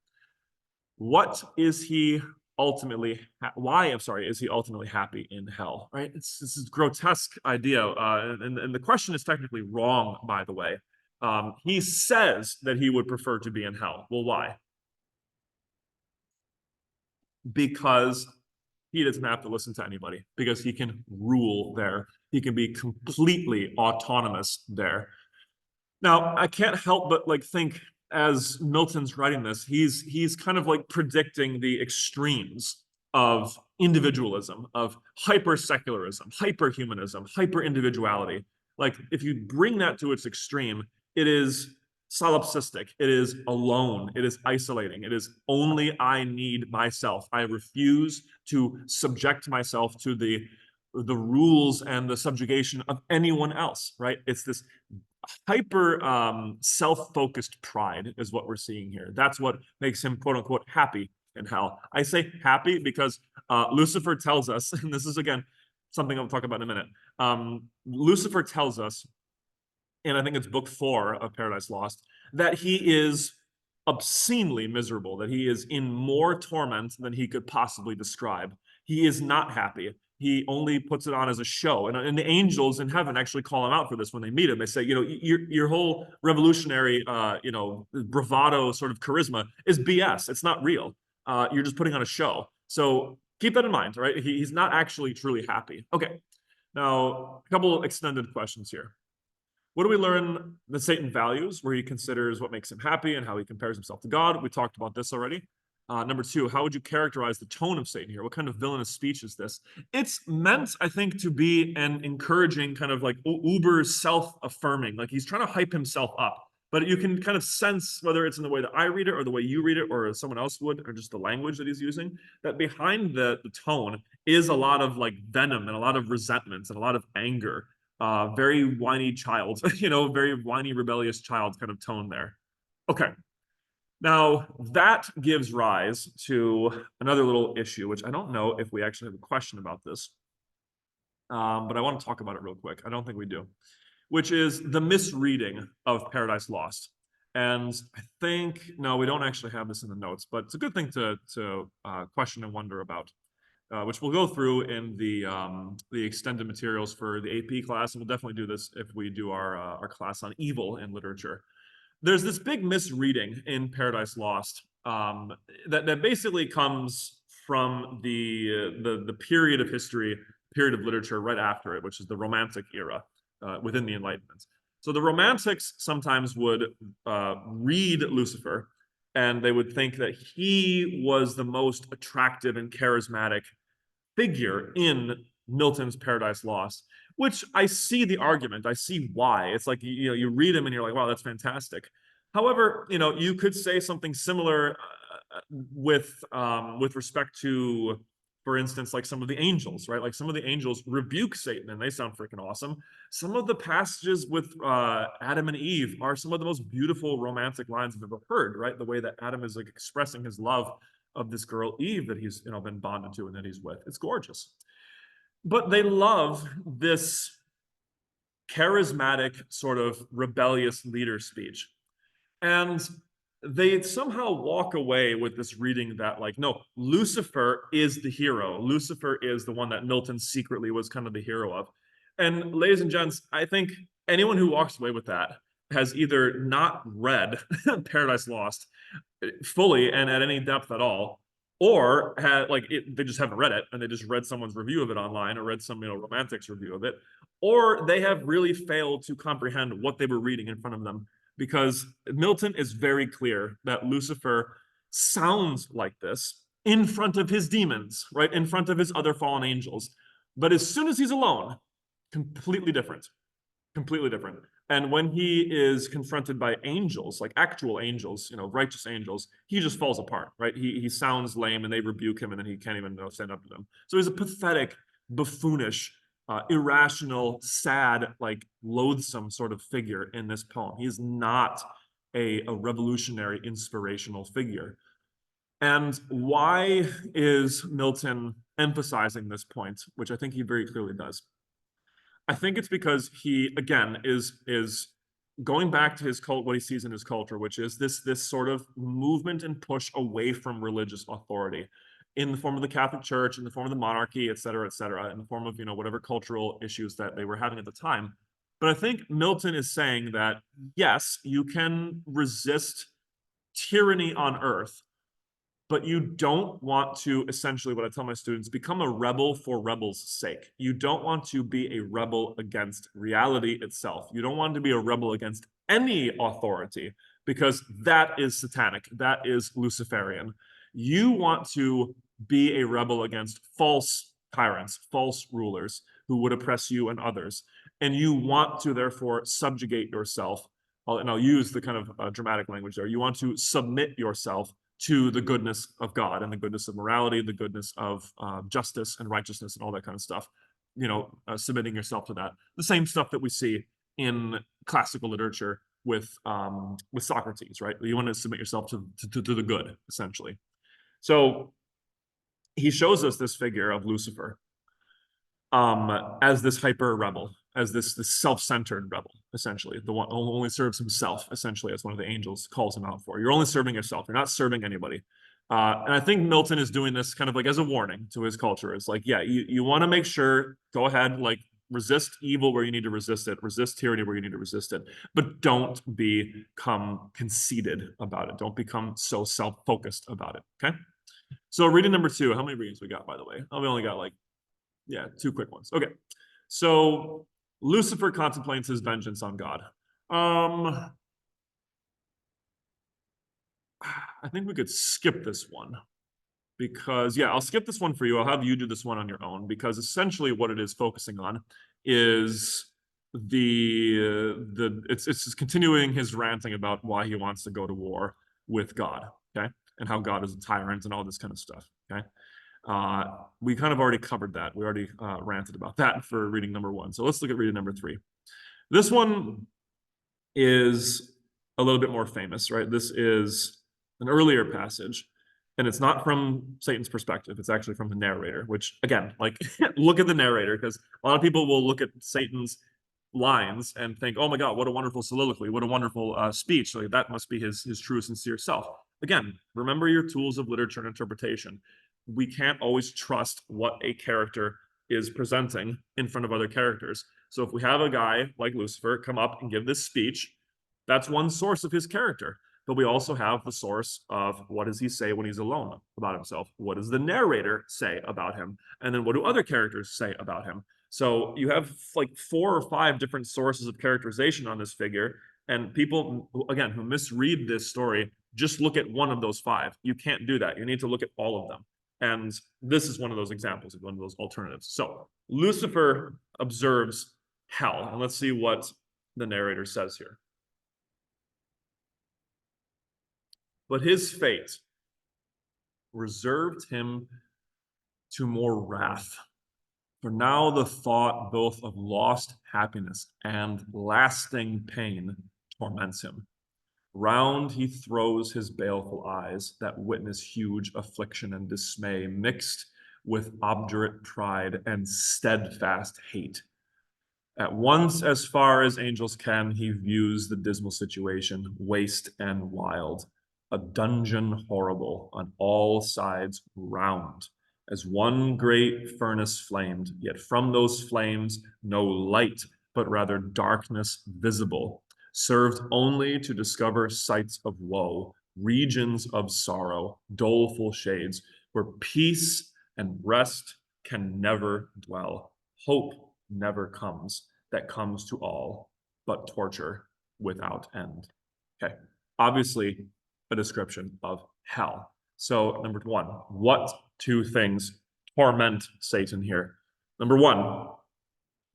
What is he ultimately? Why? I'm sorry. Is he ultimately happy in hell? Right? This is a grotesque idea, and the question is technically wrong, by the way. He says that he would prefer to be in hell. Well, why? Because he doesn't have to listen to anybody. Because he can rule there. He can be completely autonomous there. Now, I can't help but think, as Milton's writing this, he's kind of like predicting the extremes of individualism, of hyper-secularism, hyper-humanism, hyper-individuality. Like, if you bring that to its extreme, it is solipsistic, it is alone, it is isolating, it is only I need myself. I refuse to subject myself to the rules and the subjugation of anyone else, right? It's this hyper self-focused pride is what we're seeing here. That's what makes him quote unquote happy in hell. I say happy because Lucifer tells us, and this is again something I'll talk about in a minute. Lucifer tells us, and I think it's book 4 of Paradise Lost, that he is obscenely miserable, that he is in more torment than he could possibly describe. He is not happy. He only puts it on as a show. And the angels in heaven actually call him out for this when they meet him. They say, your whole revolutionary, bravado sort of charisma is BS. It's not real. You're just putting on a show. So keep that in mind, right? He's not actually truly happy. Okay. Now, a couple extended questions here. What do we learn that Satan values, where he considers what makes him happy and how he compares himself to God? We talked about this already. Number 2, how would you characterize the tone of Satan here? What kind of villainous speech is this? It's meant, I think, to be an encouraging kind of like uber self-affirming. Like he's trying to hype himself up. But you can kind of sense, whether it's in the way that I read it or the way you read it or someone else would, or just the language that he's using, that behind the tone is a lot of like venom and a lot of resentment and a lot of anger. very whiny child, very whiny, rebellious child kind of tone there. Okay. Now, that gives rise to another little issue, which I don't know if we actually have a question about this, but I want to talk about it real quick. I don't think we do, which is the misreading of Paradise Lost. And I think, no, we don't actually have this in the notes, but it's a good thing to question and wonder about, which we'll go through in the extended materials for the AP class, and we'll definitely do this if we do our class on evil in literature. There's this big misreading in Paradise Lost that basically comes from the period of history, period of literature right after it, which is the Romantic era within the Enlightenment. So the Romantics sometimes would read Lucifer, and they would think that he was the most attractive and charismatic figure in Milton's Paradise Lost, which I see the argument. I see why. It's like, you read him and you're like, wow, that's fantastic. However, you could say something similar with respect to, for instance, like some of the angels, right? Like some of the angels rebuke Satan and they sound freaking awesome. Some of the passages with Adam and Eve are some of the most beautiful romantic lines I've ever heard, right? The way that Adam is like expressing his love of this girl Eve that he's been bonded to and that he's with. It's gorgeous. But they love this charismatic sort of rebellious leader speech. And they somehow walk away with this reading that, like, no, Lucifer is the hero. Lucifer is the one that Milton secretly was kind of the hero of. And ladies and gents, I think anyone who walks away with that has either not read Paradise Lost fully and at any depth at all, or they just haven't read it and they just read someone's review of it online or read some romantics review of it, or they have really failed to comprehend what they were reading in front of them, because Milton is very clear that Lucifer sounds like this in front of his demons, right, in front of his other fallen angels, but as soon as he's alone, completely different. Completely different. And when he is confronted by angels, like actual angels, righteous angels, he just falls apart, right? He sounds lame and they rebuke him and then he can't even stand up to them. So he's a pathetic, buffoonish, irrational, sad, like loathsome sort of figure in this poem. He is not a revolutionary, inspirational figure. And why is Milton emphasizing this point, which I think he very clearly does? I think it's because he, again, is going back to his cult, what he sees in his culture, which is this sort of movement and push away from religious authority in the form of the Catholic Church, in the form of the monarchy, et cetera, in the form of, whatever cultural issues that they were having at the time. But I think Milton is saying that, yes, you can resist tyranny on earth, but you don't want to, essentially, what I tell my students, become a rebel for rebel's sake. You don't want to be a rebel against reality itself. You don't want to be a rebel against any authority, because that is satanic. That is Luciferian. You want to be a rebel against false tyrants, false rulers who would oppress you and others. And you want to, therefore, subjugate yourself. And I'll use the kind of dramatic language there. You want to submit yourself to the goodness of God and the goodness of morality, the goodness of justice and righteousness and all that kind of stuff, submitting yourself to that. The same stuff that we see in classical literature with Socrates, right? You want to submit yourself to the good, essentially. So he shows us this figure of Lucifer as this hyper rebel, as this self-centered rebel, essentially, the one who only serves himself, essentially, as one of the angels calls him out for. You're only serving yourself. You're not serving anybody. And I think Milton is doing this kind of like as a warning to his culture. It's like, yeah, you want to make sure, go ahead, like resist evil where you need to resist it, resist tyranny where you need to resist it, but don't become conceited about it. Don't become so self-focused about it, okay? So reading number 2, how many readings we got, by the way? Oh, we only got like, 2 quick ones. Okay, so Lucifer contemplates his vengeance on God. I think we could skip this one because, I'll skip this one for you. I'll have you do this one on your own, because essentially what it is focusing on is it's just continuing his ranting about why he wants to go to war with God, okay, and how God is a tyrant and all this kind of stuff, okay. We kind of already covered that. We already ranted about that for reading number 1. So let's look at reading number 3. This one is a little bit more famous, right? This is an earlier passage, and it's not from Satan's perspective. It's actually from the narrator, which again, like, look at the narrator, because a lot of people will look at Satan's lines and think, oh my God, what a wonderful soliloquy, what a wonderful speech. Like, that must be his true, sincere self. Again, remember your tools of literature and interpretation. We can't always trust what a character is presenting in front of other characters. So if we have a guy like Lucifer come up and give this speech, that's one source of his character. But we also have the source of what does he say when he's alone about himself? What does the narrator say about him? And then what do other characters say about him? So you have like 4 or 5 different sources of characterization on this figure. And people, again, who misread this story, just look at one of those 5. You can't do that. You need to look at all of them. And this is one of those examples of one of those alternatives. So Lucifer observes hell. And let's see what the narrator says here. But his fate reserved him to more wrath. For now the thought both of lost happiness and lasting pain torments him. Round he throws his baleful eyes that witness huge affliction and dismay, mixed with obdurate pride and steadfast hate. At once, as far as angels can, he views the dismal situation, waste and wild, a dungeon horrible on all sides round, as one great furnace flamed, yet from those flames no light, but rather darkness visible, served only to discover sights of woe, regions of sorrow, doleful shades, where peace and rest can never dwell. Hope never comes, that comes to all, but torture without end. Okay, obviously a description of hell. So number 1, what 2 things torment Satan here? Number 1,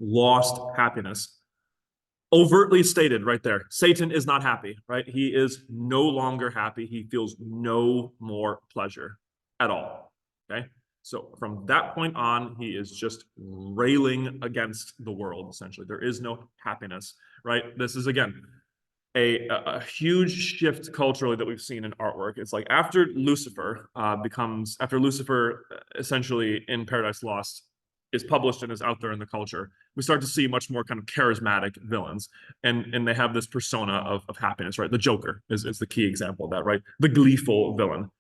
lost happiness. Overtly stated right there. Satan is not happy, right? He is no longer happy. He feels no more pleasure at all. Okay. So from that point on, he is just railing against the world, essentially. There is no happiness, right? This is, again, a huge shift culturally that we've seen in artwork. It's like after Lucifer essentially in Paradise Lost is published and is out there in the culture, we start to see much more kind of charismatic villains, and they have this persona of happiness, right? The Joker is the key example of that, right? The gleeful villain.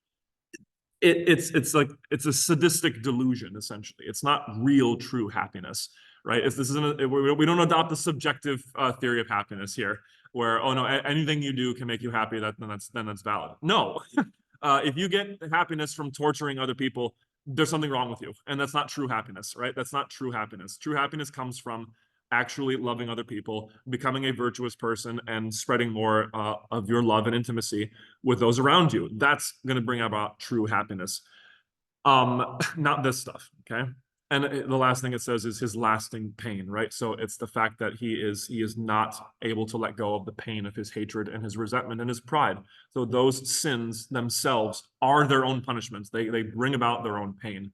It's like it's a sadistic delusion, essentially. It's not real true happiness, right? We don't adopt the subjective theory of happiness here, where, oh no, anything you do can make you happy, then that's valid. No. If you get happiness from torturing other people, there's something wrong with you, and that's not true happiness, right? That's not true happiness. True happiness comes from actually loving other people, becoming a virtuous person, and spreading more of your love and intimacy with those around you. That's going to bring about true happiness. Not this stuff, okay? And the last thing it says is his lasting pain, right? So it's the fact that he is not able to let go of the pain of his hatred and his resentment and his pride. So those sins themselves are their own punishments. They bring about their own pain.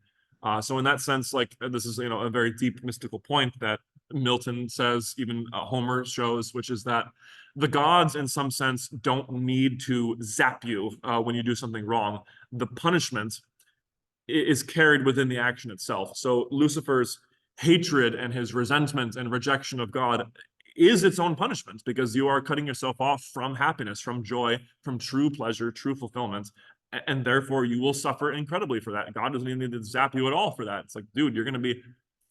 So in that sense, like, this is, a very deep mystical point that Milton says, even Homer shows, which is that the gods, in some sense, don't need to zap you when you do something wrong. The punishment is carried within the action itself. So Lucifer's hatred and his resentment and rejection of God is its own punishment, because you are cutting yourself off from happiness, from joy, from true pleasure, true fulfillment, and therefore you will suffer incredibly for that. God doesn't even need to zap you at all for that. It's like, dude, you're going to be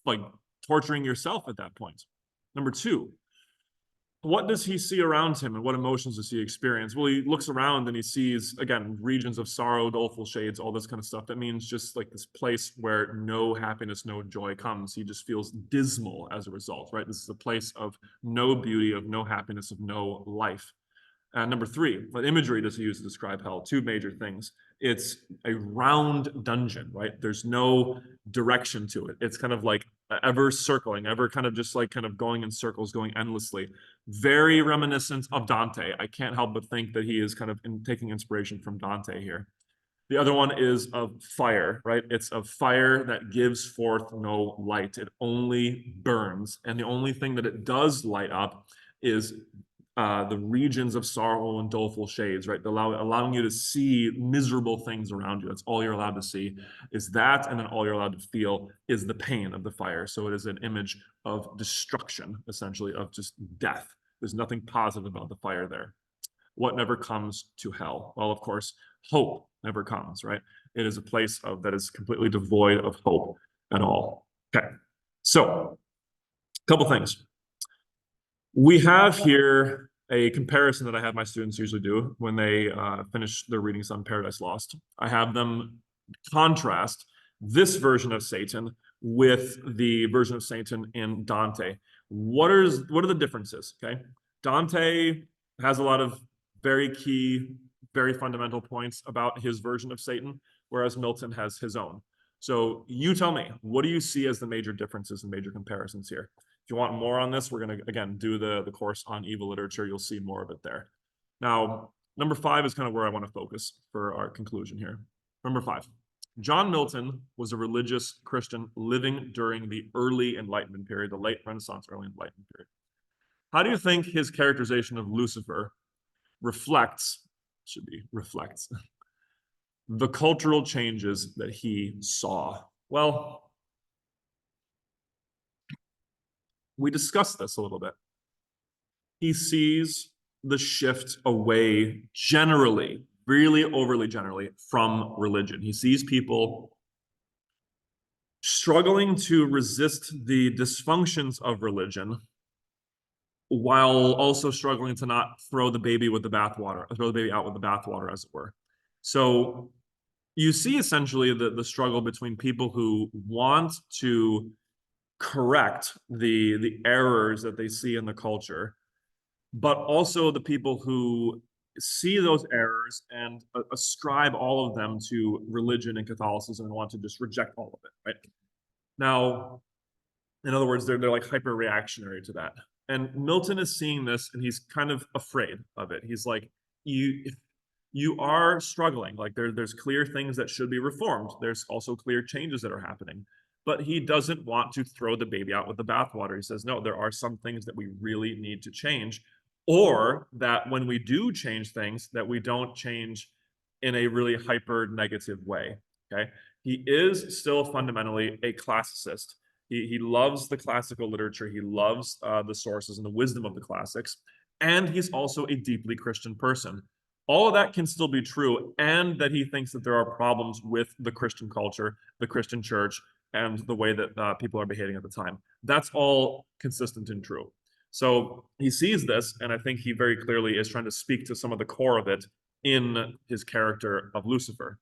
like torturing yourself at that point. Number 2, what does he see around him, and what emotions does he experience? Well, he looks around and he sees, again, regions of sorrow, doleful shades, all this kind of stuff. That means just like this place where no happiness, no joy comes. He just feels dismal as a result, right? This is a place of no beauty, of no happiness, of no life. Number 3, what imagery does he use to describe hell? 2 major things. It's a round dungeon, right? There's no direction to it. It's kind of like ever circling, ever kind of just like kind of going in circles, going endlessly. Very reminiscent of Dante. I can't help but think that he is kind of taking inspiration from Dante here. The other one is of fire, right? It's of fire that gives forth no light. It only burns. And the only thing that it does light up is the regions of sorrow and doleful shades, right? Allowing you to see miserable things around you. That's all you're allowed to see is that, and then all you're allowed to feel is the pain of the fire. So it is an image of destruction, essentially, of just death. There's nothing positive about the fire there. What never comes to hell? Well, of course, hope never comes, right? It is a place that is completely devoid of hope at all. Okay, so a couple things. We have here a comparison that I have my students usually do when they finish their readings on Paradise Lost. I have them contrast this version of Satan with the version of Satan in Dante. What are the differences? Okay, Dante has a lot of very key, very fundamental points about his version of Satan, whereas Milton has his own. So you tell me, what do you see as the major differences and major comparisons here? If you want more on this, we're going to, again, do the course on evil literature. You'll see more of it there. Now, number 5 is kind of where I want to focus for our conclusion here. Number 5. John Milton was a religious Christian living during the early Enlightenment period, the late Renaissance, early Enlightenment period. How do you think his characterization of Lucifer reflects the cultural changes that he saw? Well, we discussed this a little bit. He sees the shift away generally, really overly generally, from religion. He sees people struggling to resist the dysfunctions of religion while also struggling to not throw the baby with the bathwater, throw the baby out with the bathwater, as it were. So you see essentially the struggle between people who want to correct the errors that they see in the culture, but also the people who see those errors and ascribe all of them to religion and Catholicism and want to just reject all of it, right? Now, in other words, they're like hyper reactionary to that. And Milton is seeing this and he's kind of afraid of it. He's like, you are struggling. Like there's clear things that should be reformed. There's also clear changes that are happening. But he doesn't want to throw the baby out with the bathwater. He says, no, there are some things that we really need to change, or that when we do change things, that we don't change in a really hyper negative way. Okay. He is still fundamentally a classicist. He loves the classical literature. He loves the sources and the wisdom of the classics. And he's also a deeply Christian person. All of that can still be true, and that he thinks that there are problems with the Christian culture, the Christian church, and the way that people are behaving at the time. That's all consistent and true. So he sees this, and I think he very clearly is trying to speak to some of the core of it in his character of Lucifer.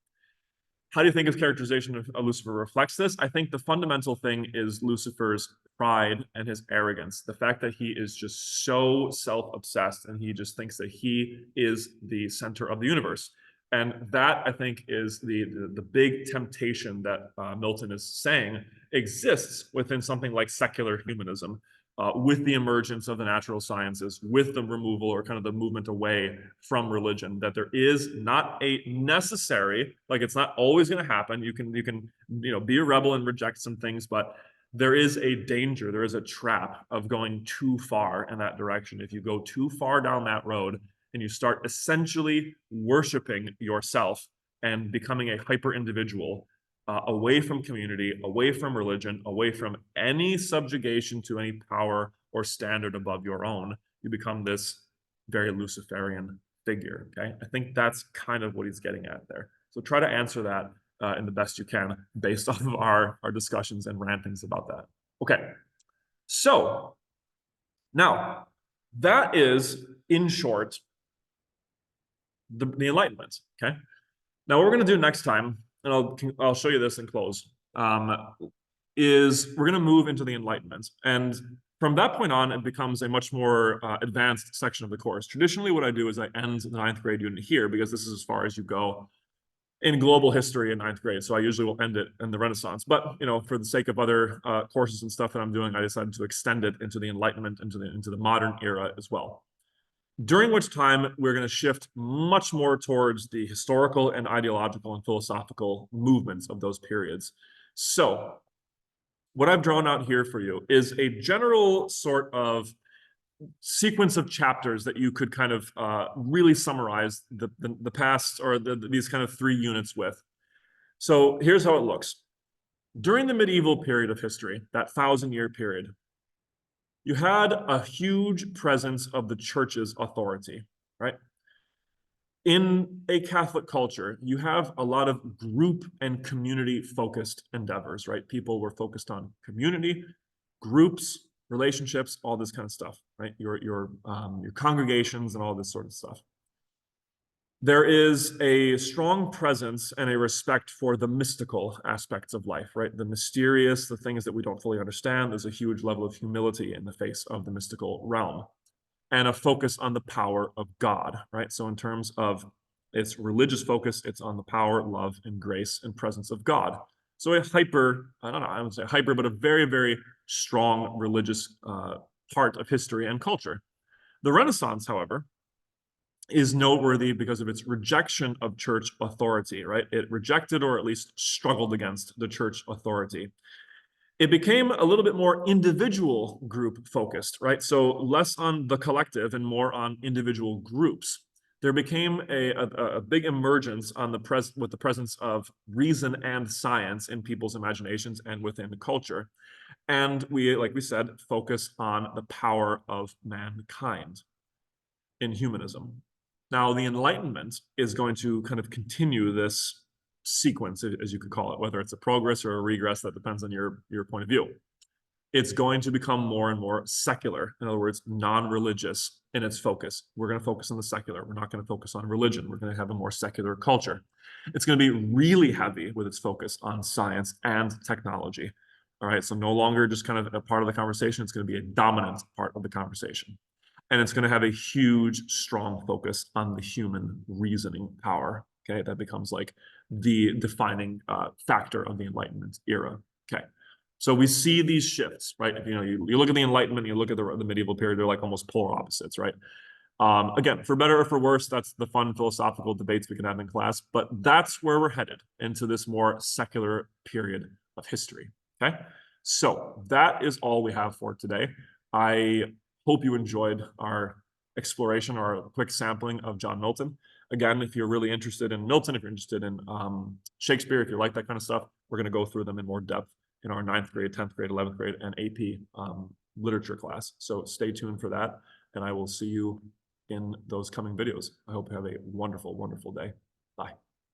How do you think his characterization of Lucifer reflects this? I think the fundamental thing is Lucifer's pride and his arrogance. The fact that he is just so self-obsessed and he just thinks that he is the center of the universe. And that, I think, is the big temptation that Milton is saying exists within something like secular humanism, with the emergence of the natural sciences, with the removal or kind of the movement away from religion, that there is not a necessary, like it's not always going to happen. You can be a rebel and reject some things, but there is a danger, there is a trap of going too far in that direction. If you go too far down that road and you start essentially worshiping yourself and becoming a hyper individual, away from community, away from religion, away from any subjugation to any power or standard above your own, you become this very Luciferian figure, okay? I think that's kind of what he's getting at there. So try to answer that in the best you can based off of our discussions and rantings about that. Okay, so now that is, in short, the Enlightenment, okay? Now what we're going to do next time, and I'll show you this and close, is we're going to move into the Enlightenment. And from that point on, it becomes a much more advanced section of the course. Traditionally, what I do is I end the 9th grade unit here because this is as far as you go in global history in 9th grade. So I usually will end it in the Renaissance. But for the sake of other courses and stuff that I'm doing, I decided to extend it into the Enlightenment, into the modern era as well. during which time we're going to shift much more towards the historical and ideological and philosophical movements of those periods. So what I've drawn out here for you is a general sort of sequence of chapters that you could kind of really summarize the past or these kind of 3 units with. So here's how it looks. During the medieval period of history, that 1,000-year period, you had a huge presence of the church's authority, right? In a Catholic culture, you have a lot of group and community-focused endeavors, right? People were focused on community, groups, relationships, all this kind of stuff, right? Your congregations and all this sort of stuff. There is a strong presence and a respect for the mystical aspects of life, right? The mysterious, the things that we don't fully understand. There's a huge level of humility in the face of the mystical realm, and a focus on the power of God, right? So in terms of its religious focus, it's on the power, love, and grace and presence of God. So a hyper, I don't know, I would say hyper, but a very, very strong religious part of history and culture. The Renaissance, however, is noteworthy because of its rejection of church authority, right? It rejected or at least struggled against the church authority. It became a little bit more individual group focused, right? So less on the collective and more on individual groups. There became a big emergence on with the presence of reason and science in people's imaginations and within the culture. And we, like we said, focus on the power of mankind in humanism. Now, the Enlightenment is going to kind of continue this sequence, as you could call it, whether it's a progress or a regress, that depends on your point of view. It's going to become more and more secular, in other words, non-religious in its focus. We're going to focus on the secular. We're not going to focus on religion. We're going to have a more secular culture. It's going to be really heavy with its focus on science and technology. All right, so no longer just kind of a part of the conversation. It's going to be a dominant part of the conversation. And it's going to have a huge, strong focus on the human reasoning power. Okay, that becomes like the defining factor of the Enlightenment era. Okay, so we see these shifts, right? You look at the Enlightenment, you look at the medieval period, they're like almost polar opposites, right? Again, for better or for worse, that's the fun philosophical debates we can have in class, but that's where we're headed, into this more secular period of history. Okay, so that is all we have for today. I hope you enjoyed our exploration or a quick sampling of John Milton. Again, if you're really interested in Milton, if you're interested in Shakespeare, if you like that kind of stuff, we're going to go through them in more depth in our 9th grade, 10th grade, 11th grade, and AP literature class. So stay tuned for that, and I will see you in those coming videos. I hope you have a wonderful, wonderful day. Bye.